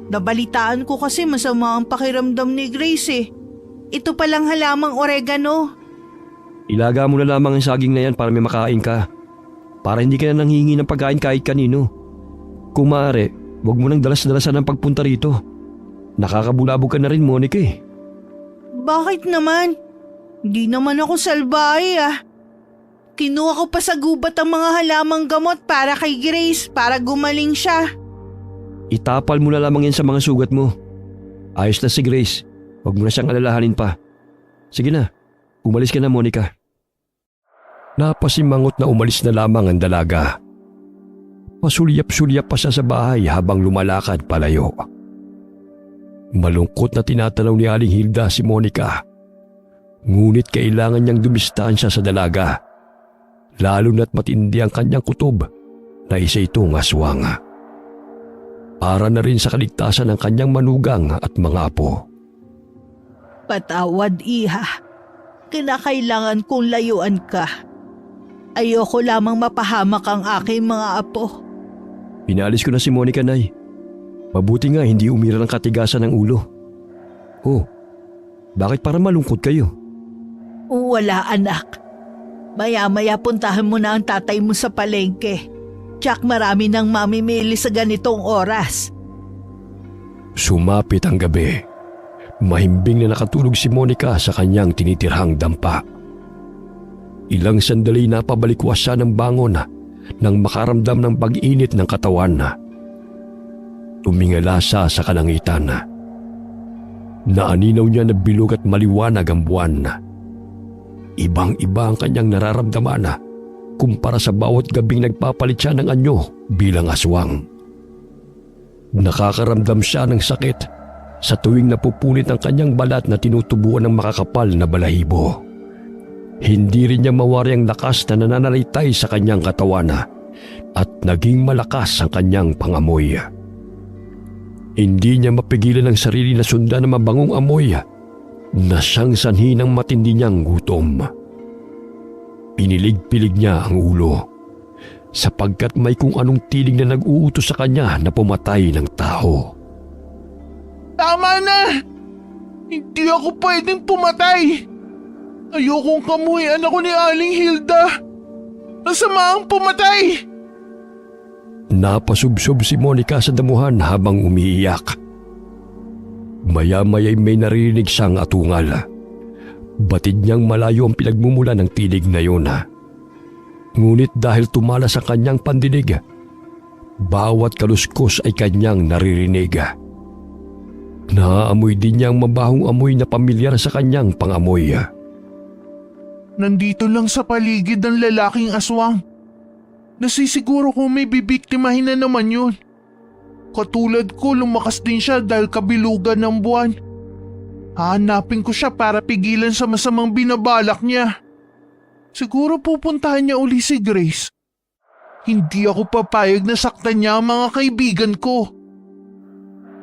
Nabalitaan ko kasi masama ang pakiramdam ni Grace. Ito palang halamang oregano. Ilaga mo na lamang ang saging na yan para may makain ka. Para hindi ka na nanghingi ng pagkain kahit kanino. Kung maaari, huwag mo nang dalas-dalasan ang pagpunta rito. Nakakabulabog ka na rin, Monica eh. Bakit naman? Hindi naman ako salbahe Kinuha ko pa sa gubat ang mga halamang gamot para kay Grace para gumaling siya. Itapal mo na lamang yan sa mga sugat mo. Ayos na si Grace. Huwag mo na siyang alalahanin pa. Sige na, umalis ka na, Monica. Napasimangot na umalis na lamang ang dalaga. Pasulyap-sulyap pa siya sa bahay habang lumalakad palayo. Malungkot na tinatanaw ni Aling Hilda si Monica. Ngunit kailangan niyang dumistansya sa dalaga. Lalo na't matindi ang kanyang kutob na isa itong aswang. Para na rin sa kaligtasan ng kanyang manugang at mga apo. Patawad, Iha. Kinakailangan kong layuan ka. Ayoko lamang mapahamak ang aking mga apo. Pinalis ko na si Monica, Nay. Mabuti nga hindi umira ng katigasan ng ulo. Oh, bakit para malungkot kayo? Wala, anak. Maya-maya puntahan mo na ang tatay mo sa palengke. Tsak marami nang mamimili sa ganitong oras. Sumapit ang gabi. Mahimbing na nakatulog si Monica sa kanyang tinitirhang dampa. Ilang sandali na pabalikwas siya ng bangon nang makaramdam ng pag-init ng katawan. Tumingala siya sa kalangitan. Naaninaw niya na bilog at maliwanag ang buwan. Ibang-iba ang kanyang nararamdaman kumpara sa bawat gabing nagpapalit siya ng anyo bilang aswang. Nakakaramdam siya ng sakit sa tuwing napupunit ang kanyang balat na tinutubuan ng makakapal na balahibo. Hindi rin niya mawari ang lakas na nananalitay sa kanyang katawan at naging malakas ang kanyang pangamoy. Hindi niya mapigilan ang sarili na sundan ng mabangong amoy na siyang sanhi ng matindi niyang gutom. Pinilig-pilig niya ang ulo sapagkat may kung anong tiling na nag-uutos sa kanya na pumatay ng tao. Tama na! Hindi ako pwedeng pumatay! Ayokong kamuhian ako ni Aling Hilda! Masama ang pumatay! Napasubsob si Monica sa damuhan habang umiiyak. Maya-maya'y may naririnig siyang atungal. Batid niyang malayo ang pinagmumula ng tinig na yun. Ngunit dahil tumalas ang kanyang pandinig, bawat kaluskos ay kanyang naririnig. Naaamoy din niya ang mabahong amoy na pamilyar sa kanyang pangamoy. Nandito lang sa paligid ang lalaking aswang. Nasisiguro kung may bibiktimahin na naman yun. Katulad ko, lumakas din siya dahil kabilugan ng buwan. Hahanapin ko siya para pigilan sa masamang binabalak niya. Siguro pupuntahan niya uli si Grace. Hindi ako papayag na saktan niya ang mga kaibigan ko.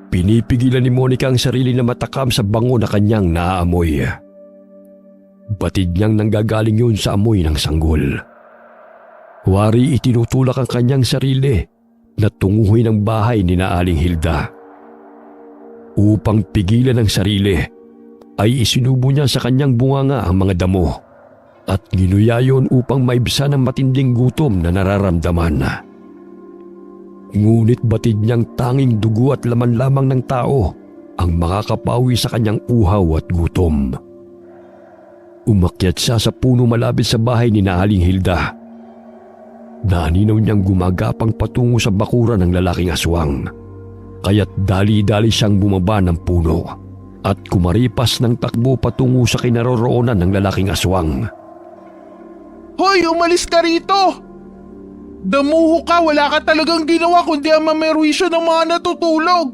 Pinipigilan ni Monica ang sarili na matakam sa bango na kanyang naaamoy. Batid niyang nanggagaling yun sa amoy ng sanggol. Wari itinutulak ang kanyang sarili na tunguhin ang bahay ni Aling Hilda. Upang pigilan ang sarili, ay isinubo niya sa kanyang bunganga ang mga damo at ginuya yun upang maibsan ang matinding gutom na nararamdaman. Ngunit batid niyang tanging dugo at laman lamang ng tao ang makakapawi sa kanyang uhaw at gutom. Umakyat siya sa puno malapit sa bahay ni Aling Hilda. Naninaw niyang gumagapang patungo sa bakuran ng lalaking aswang, kaya't dali-dali siyang bumaba ng puno at kumaripas ng takbo patungo sa kinaroroonan ng lalaking aswang. Hoy, umalis ka rito! Damuho ka, wala ka talagang ginawa kundi ang mamerwisyo ng mga natutulog.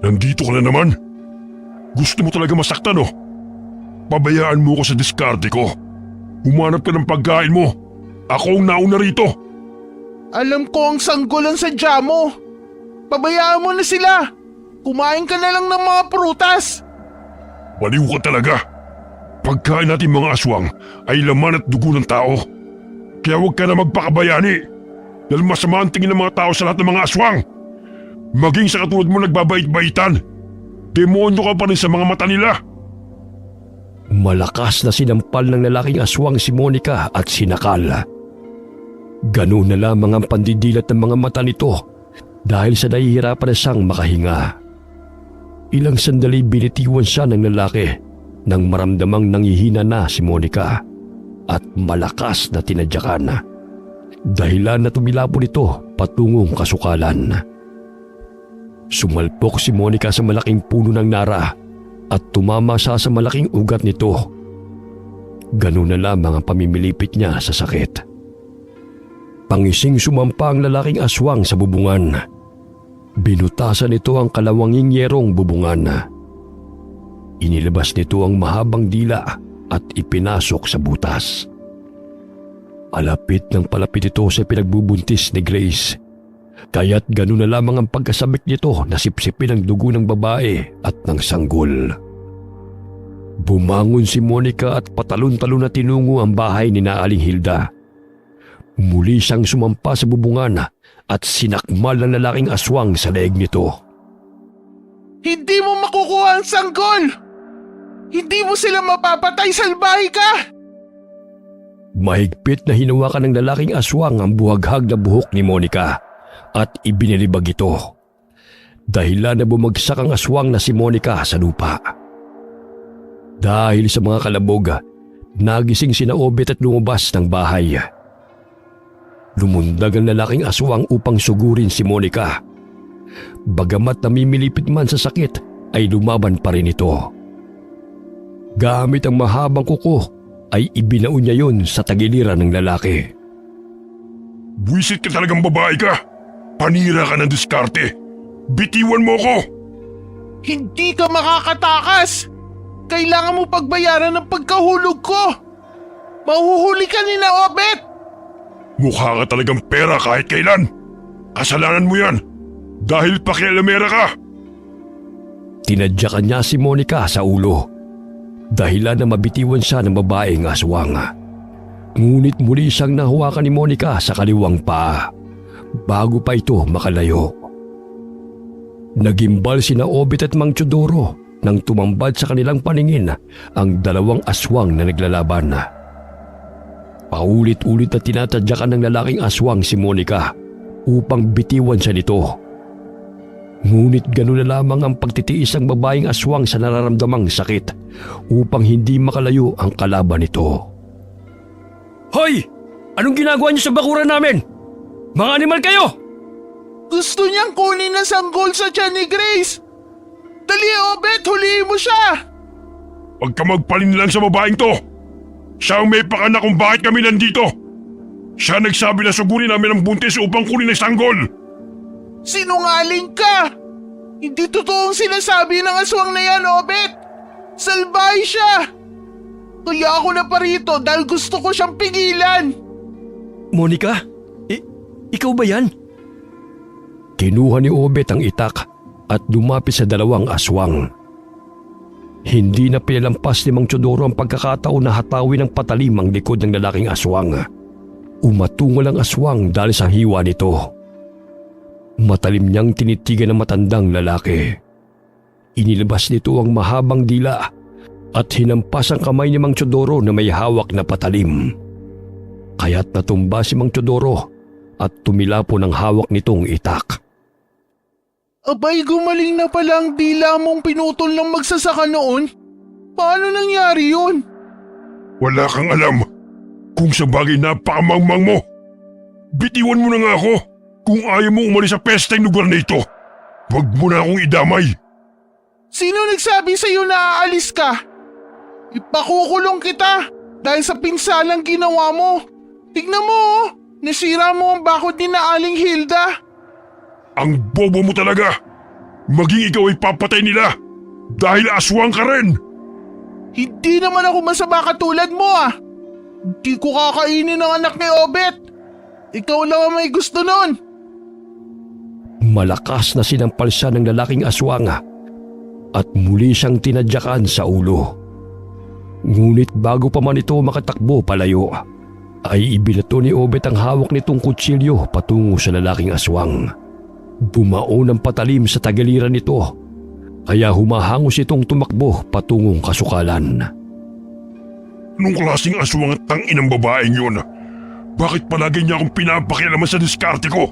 Nandito ka na naman? Gusto mo talaga masaktan, oh? Pabayaan mo ko sa diskarte ko. Humanap ka ng pagkain mo. Ako ang nauna rito. Alam ko ang sanggol ang sadya mo. Pabayaan mo na sila. Kumain ka na lang ng mga prutas. Baliw ka talaga. Pagkain natin mga aswang ay laman at dugo ng tao. Kaya huwag ka na magpakabayani. Dahil masama ang tingin ng mga tao sa lahat ng mga aswang. Maging sa katulad mo nagbabait-baitan. Demonyo ka pa rin sa mga mata nila. Malakas na sinampal ng lalaking aswang si Monica at sinakal. Ganun na lamang ang pandidilat ng mga mata nito dahil sa nahihirapan na siyang makahinga. Ilang sandali binitiwan siya ng lalaki nang maramdamang nangihina na si Monica at malakas na tinadyakan. Dahilan na tumilapon ito patungong kasukalan. Sumalpok si Monica sa malaking puno ng nara at tumama siya sa malaking ugat nito. Ganun na lamang ang pamimilipit niya sa sakit. Pangising sumampa ang lalaking aswang sa bubungan. Binutasan nito ang kalawanging yerong bubungan. Inilabas nito ang mahabang dila at ipinasok sa butas. Palapit ng palapit ito sa pinagbubuntis ni Grace. Kaya't ganun na lamang ang pagkasabik nito na sipsipin ang dugo ng babae at ng sanggol. Bumangon si Monica at patalon-talon na tinungo ang bahay ni Aling Hilda. Muli siyang sumampa sa bubungan at sinakmal ng lalaking aswang sa leeg nito. Hindi mo makukuha ang sanggol! Hindi mo sila mapapatay, salbahe ka! Mahigpit na hinawakan ng lalaking aswang ang buhaghag na buhok ni Monica at ibinilibag ito. Dahilan na bumagsak ang aswang na si Monica sa lupa. Dahil sa mga kalabog, nagising sina Obet at lumabas ng bahay. Lumundag ang lalaking aswang upang sugurin si Monica. Bagamat namimilipit man sa sakit, ay lumaban pa rin ito. Gamit ang mahabang kuko, ay ibinaon niya yun sa tagiliran ng lalaki. Buwisit ka talagang babae ka. Panira ka ng diskarte. Bitiwan mo ko. Hindi ka makakatakas! Kailangan mo pagbayaran ng pagkahulog ko! Mahuhuli ka ni na Obet! Mukha ka talagang pera kahit kailan. Kasalanan mo yan. Dahil pakialamera ka. Tinadyakan niya si Monica sa ulo. Dahilan na mabitiwan siya ng babaeng aswang. Ngunit muli siyang nahawakan ni Monica sa kaliwang paa bago pa ito makalayo. Nagimbal sina Obet at Mang Teodoro nang tumambad sa kanilang paningin ang dalawang aswang na naglalaban. Paulit-ulit na tinatadyakan ng lalaking aswang si Monica upang bitiwan siya nito. Ngunit gano'n na lamang ang pagtitiis ng babaeng aswang sa nararamdamang sakit upang hindi makalayo ang kalaban nito. Hoy! Anong ginagawa niyo sa bakuran namin? Mga animal kayo! Gusto niyang kunin na sanggol sa tiyan ni Grace! Dali, Obet! Huliin mo siya! Huwag ka magpalin lang sa babaeng to. Siya ang may pakana kung bakit kami nandito. Siya nagsabi na sugurin namin ang buntis upang kunin ang sanggol. Sinungaling ka! Hindi totoong sinasabi ng aswang na yan, Obet! Salbahe siya! Kaya ako na parito dahil gusto ko siyang pigilan! Monica? Ikaw ba yan? Kinuha ni Obet ang itak at lumapit sa dalawang aswang. Hindi na pinalampas ni Mang Teodoro ang pagkakataon na hatawin ng patalim ang likod ng lalaking aswang. Umatungal ang aswang dahil sa hiwa nito. Matalim niyang tinitigan ng matandang lalaki. Inilabas nito ang mahabang dila at hinampas ang kamay ni Mang Teodoro na may hawak na patalim. Kaya't natumba si Mang Teodoro at tumilapo ng hawak nitong itak. Abay, gumaling na pala ang dila mong pinutol ng magsasaka noon. Paano nangyari yun? Wala kang alam. Kung sa bagay napakamangmang mo. Bitiwan mo na nga ako. Kung ayaw mo umalis sa pesteng lugar na ito, huwag mo na akong idamay. Sino nagsabi sa'yo na aalis ka? Ipakukulong kita dahil sa pinsalang ginawa mo. Tignan mo, nasira mo ang bakod ni na Aling Hilda. Ang bobo mo talaga. Maging ikaw ay papatay nila dahil aswang ka rin. Hindi naman ako masama katulad mo ah. Hindi ko kakainin ang anak ni Obet. Ikaw lang ang may gusto nun. Malakas na sinampal siya ng lalaking aswang at muli siyang tinadyakan sa ulo. Ngunit bago pa man ito makatakbo palayo, ay ibinato ni Obet ang hawak nitong kutsilyo patungo sa lalaking aswang. Bumaon ang patalim sa tagiliran nito, kaya humahangos itong tumakbo patungong kasukalan. Anong klaseng aswang at tangin ng babaeng yun? Bakit palagi niya akong pinapakialaman sa diskarte ko?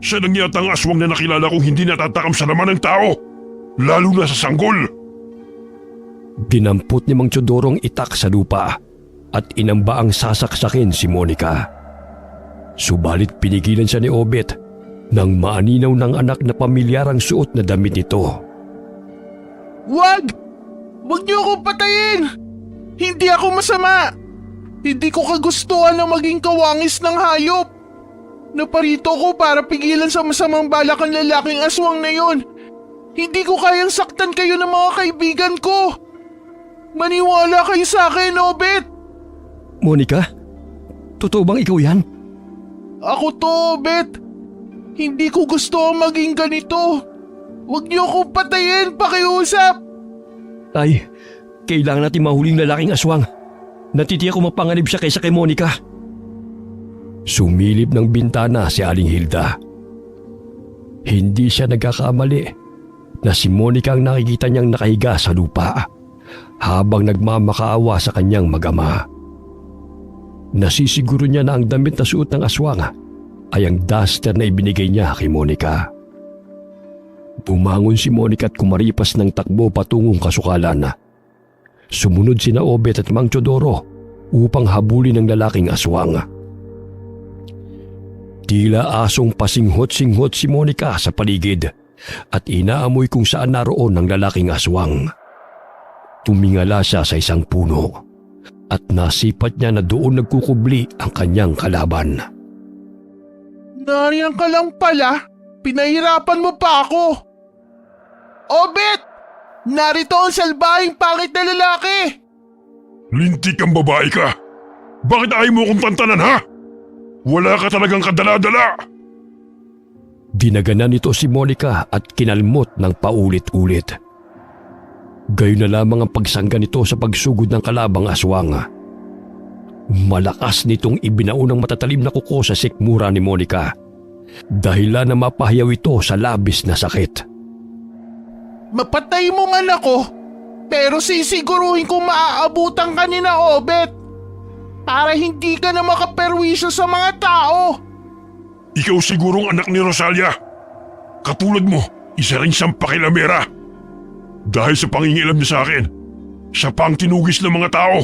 Siya lang yata ang aswang na nakilala kong hindi natatakam sa laman ng tao, lalo na sa sanggol. Dinampot ni Mang Teodoro ang itak sa lupa at inamba ang sasaksakin si Monica. Subalit pinigilan siya ni Obet nang maaninaw ng anak na pamilyarang suot na damit nito. Wag! Wag niyo akong patayin! Hindi ako masama! Hindi ko kagustuhan na maging kawangis ng hayop. Naparito ko para pigilan sa masamang balak ang lalaking aswang na yon. Hindi ko kayang saktan kayo ng mga kaibigan ko. Maniwala kayo sa akin, Obet! Monica? Totoo bang ikaw yan? Ako to, Obet! Hindi ko gusto ang maging ganito. Huwag niyo akong patayin, pakiusap! Ay, kailangan natin mahuling lalaking aswang. Natitiyak ko mapanganib siya kaysa kay Monica. Sumilip ng bintana si Aling Hilda. Hindi siya nagkakamali na si Monica ang nakikita niyang nakahiga sa lupa habang nagmamakaawa sa kanyang mag-ama. Nasisiguro niya na ang damit na suot ng aswang ay ang duster na ibinigay niya kay Monica. Bumangon si Monica at kumaripas ng takbo patungong kasukalan. Sumunod sina Obet at Mang Teodoro upang habulin ng lalaking aswang. Tila asong pasinghot-singhot si Monica sa paligid at inaamoy kung saan naroon ang lalaking aswang. Tumingala siya sa isang puno at nasipat niya na doon nagkukubli ang kanyang kalaban. Nariyan ka lang pala. Pinahirapan mo pa ako. Obet! Narito ang salbahing pangit na lalaki. Lintik kang babae ka. Bakit ayaw mo akong tantanan, ha? Wala ka talagang kadala-dala. Dinaganan nito si Monica at kinalmot ng paulit-ulit. Gayon na lamang ang pagsangga nito sa pagsugod ng kalabang aswang. Malakas nitong ibinaon ng matatalim na kuko sa sikmura ni Monica, dahilan na mapahiyaw ito sa labis na sakit. Mapatay mo nga ako, pero sisiguruhin kong maaabutan ka ni na Obet para hindi ka na makaperwisyo sa mga tao. Ikaw sigurong anak ni Rosalia. Katulad mo, isa rin siyang pakilamera. Dahil sa pangingialam niya sa akin, siya pa ang tinugis ng mga tao.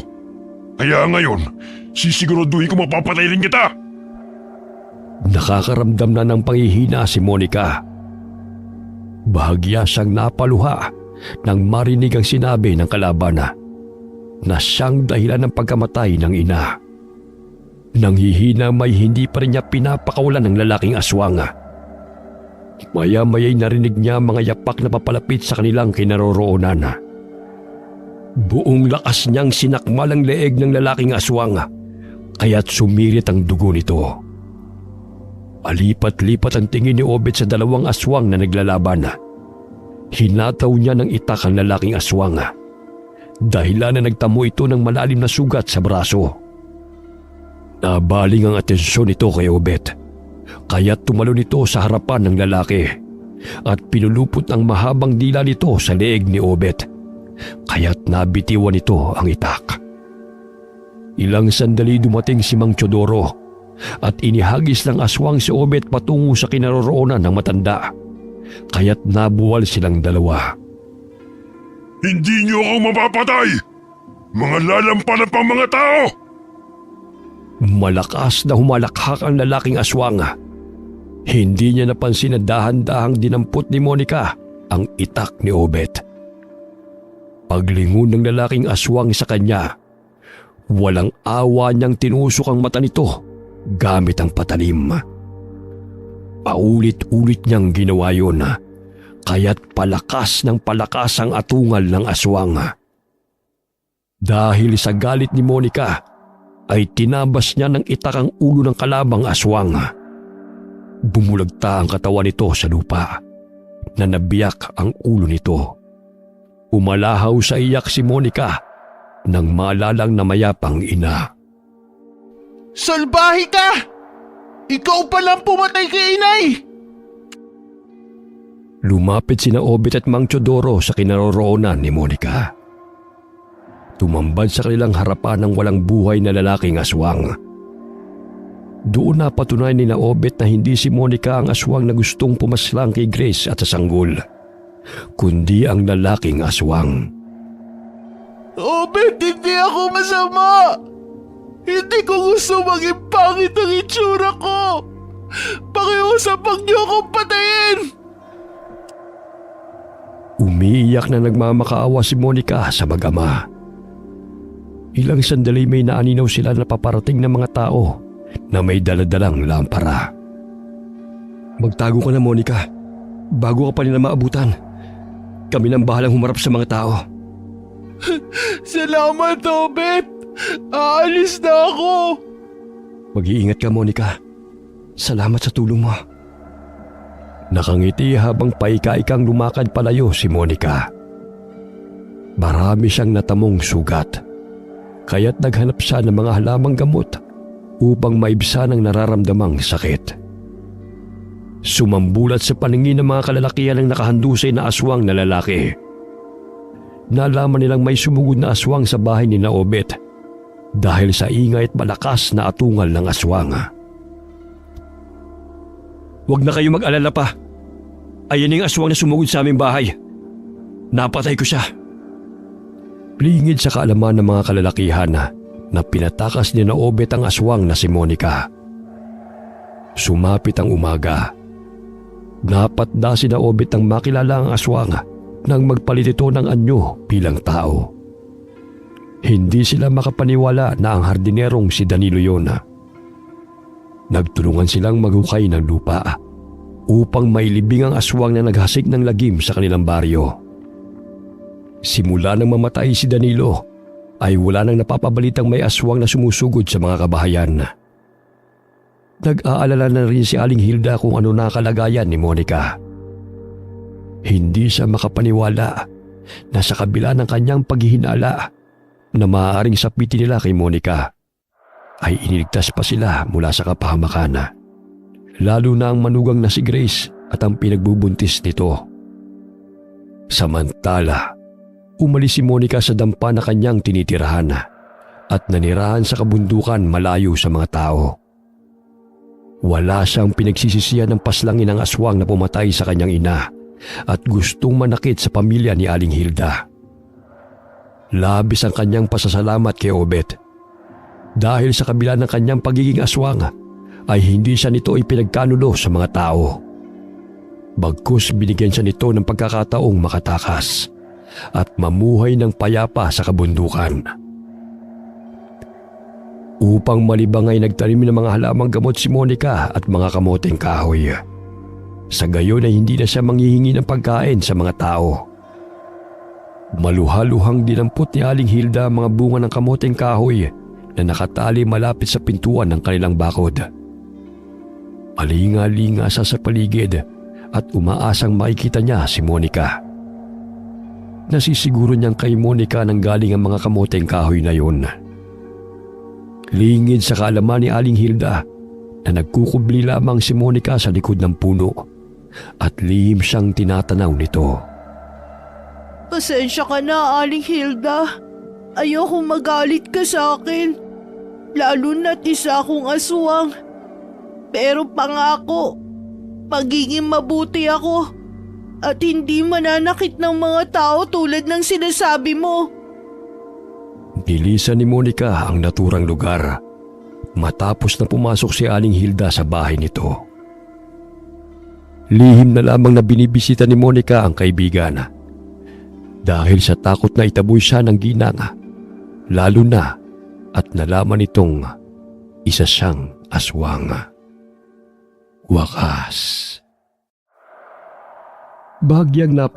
Kaya ngayon, sisiguraduhin ko mapapatay rin kita. Nakakaramdam na ng panghihina si Monica. Bahagya siyang napaluha nang marinig ang sinabi ng kalaban na siyang dahilan ng pagkamatay ng ina. Nanghihina may hindi pa rin niya pinapakawalan ng lalaking aswang. Maya-maya'y narinig niya mga yapak na papalapit sa kanilang kinaroroonan. Buong lakas niyang sinakmal ang leeg ng lalaking aswang, kaya't sumirit ang dugo nito. Palipat-lipat ang tingin ni Obed sa dalawang aswang na naglalaban. Hinataw niya ng itak ang lalaking aswang. Dahilan na nagtamo ito ng malalim na sugat sa braso. Nabaling ang atensyon nito kay Obed, kaya't tumalon ito sa harapan ng lalaki at pinulupot ang mahabang dila nito sa leeg ni Obed, kaya't nabitiwan nito ang itak. Ilang sandali dumating si Mang Teodoro at inihagis ng aswang si Obed patungo sa kinaroroonan ng matanda, kaya't nabuwal silang dalawa. Hindi niyo ako mapapatay! Mga lalampalapang mga tao! Malakas na humalakhak ang lalaking aswang. Hindi niya napansin na dahan-dahang dinampot ni Monica ang itak ni Obed. Paglingon ng lalaking aswang sa kanya, walang awa niyang tinusok ang mata nito gamit ang patalim. Paulit-ulit niyang ginawa yun, kaya't palakas ng palakas ang atungal ng aswang. Dahil sa galit ni Monica, ay tinabas niya ng itak ang ulo ng kalabang aswang. Bumulagta ang katawan nito sa lupa, na nabiyak ang ulo nito. Umalahaw sa iyak si Monica nang maalalang na mayapang ina. Salbahe ka! Ikaw palang pumatay kay inay! Lumapit sina Obed at Mang Teodoro sa kinaroroonan ni Monica. Tumambad sa kanilang harapan ng walang buhay na lalaking aswang. Doon na patunay ni Obed na hindi si Monica ang aswang na gustong pumaslang kay Grace at sa sanggol, kundi ang lalaking aswang. Obed, hindi ako masama! Hindi ko gusto maging pangit ang itsura ko! Pakiusapang niyo akong patayin! Umiiyak na nagmamakaawa si Monica sa mag-ama. Ilang sandali may naaninaw sila na paparating ng mga tao na may daladalang lampara. Magtago ka na, Monica, bago ka pa nila maabutan. Kami nang bahalang humarap sa mga tao. Salamat, Obed! Aalis na ako! Mag-iingat ka, Monica. Salamat sa tulong mo. Nakangiti habang paika-ikang lumakad palayo si Monica. Marami siyang natamong sugat, kaya't naghanap siya ng mga halamang gamot upang maibsan ang nararamdamang sakit. Sumambulat sa paningin ng mga kalalakihan ng nakahandusay na aswang na lalaki. Nalaman nilang may sumugod na aswang sa bahay ni Obed dahil sa ingay at malakas na atungal ng aswang. Huwag na kayo mag-alala pa. Ayan yung aswang na sumugod sa aming bahay. Napatay ko siya. Lingid sa kaalaman ng mga kalalakihan na pinatakas ni Obed ang aswang na si Monica. Sumapit ang umaga. Napatda si Obed ang makilala ang aswang nang magpalit ito ng anyo bilang tao. Hindi sila makapaniwala na ang hardinerong si Danilo yun. Nagtulungan silang maghukay ng lupa upang mailibing ang aswang na naghasik ng lagim sa kanilang baryo. Simula nang mamatay si Danilo, ay wala nang napapabalitang may aswang na sumusugod sa mga kabahayan. Nag-aalala na rin si Aling Hilda kung ano na kalagayan ni Monica. Hindi siya makapaniwala na sa kabila ng kanyang paghihinala na maaaring sapitin nila kay Monica, ay iniligtas pa sila mula sa kapahamakan. Lalo na ang manugang na si Grace at ang pinagbubuntis nito. Samantala, umalis si Monica sa dampa na kanyang tinitirahan at nanirahan sa kabundukan malayo sa mga tao. Wala siyang pinagsisisihan ng paslangin ng aswang na pumatay sa kanyang ina at gustong manakit sa pamilya ni Aling Hilda. Labis ang kanyang pasasalamat kay Obed dahil sa kabila ng kanyang pagiging aswang ay hindi siya nito ipinagkanulo sa mga tao. Bagkus binigyan siya nito ng pagkakataong makatakas at mamuhay ng payapa sa kabundukan. Upang malibang ay nagtanim ng mga halamang gamot si Monica at mga kamoteng kahoy. Sa gayon ay hindi na siya manghihingi ng pagkain sa mga tao. Maluhaluhang dinampot ni Aling Hilda ang mga bunga ng kamoteng kahoy na nakatali malapit sa pintuan ng kanilang bakod. Palinga-linga sa paligid at umaasang makikita niya si Monica. Nasisiguro niyang kay Monica nang galing ang mga kamoteng kahoy na yun. Lingid sa kaalaman ni Aling Hilda na nagkukubli lamang si Monica sa likod ng puno at lihim siyang tinatanaw nito. Pasensya ka na, Aling Hilda. Ayokong magalit ka sa akin. Lalo na't isa akong aswang. Pero pangako, magiging mabuti ako at hindi mananakit ng mga tao tulad ng sinasabi mo. Nilisan ni Monica ang naturang lugar matapos na pumasok si Aling Hilda sa bahay nito. Lihim na lamang na binibisita ni Monica ang kaibigan dahil sa takot na itaboy siya ng ginang, lalo na at nalaman itong isa siyang aswang. Wakas. Bahagyang napay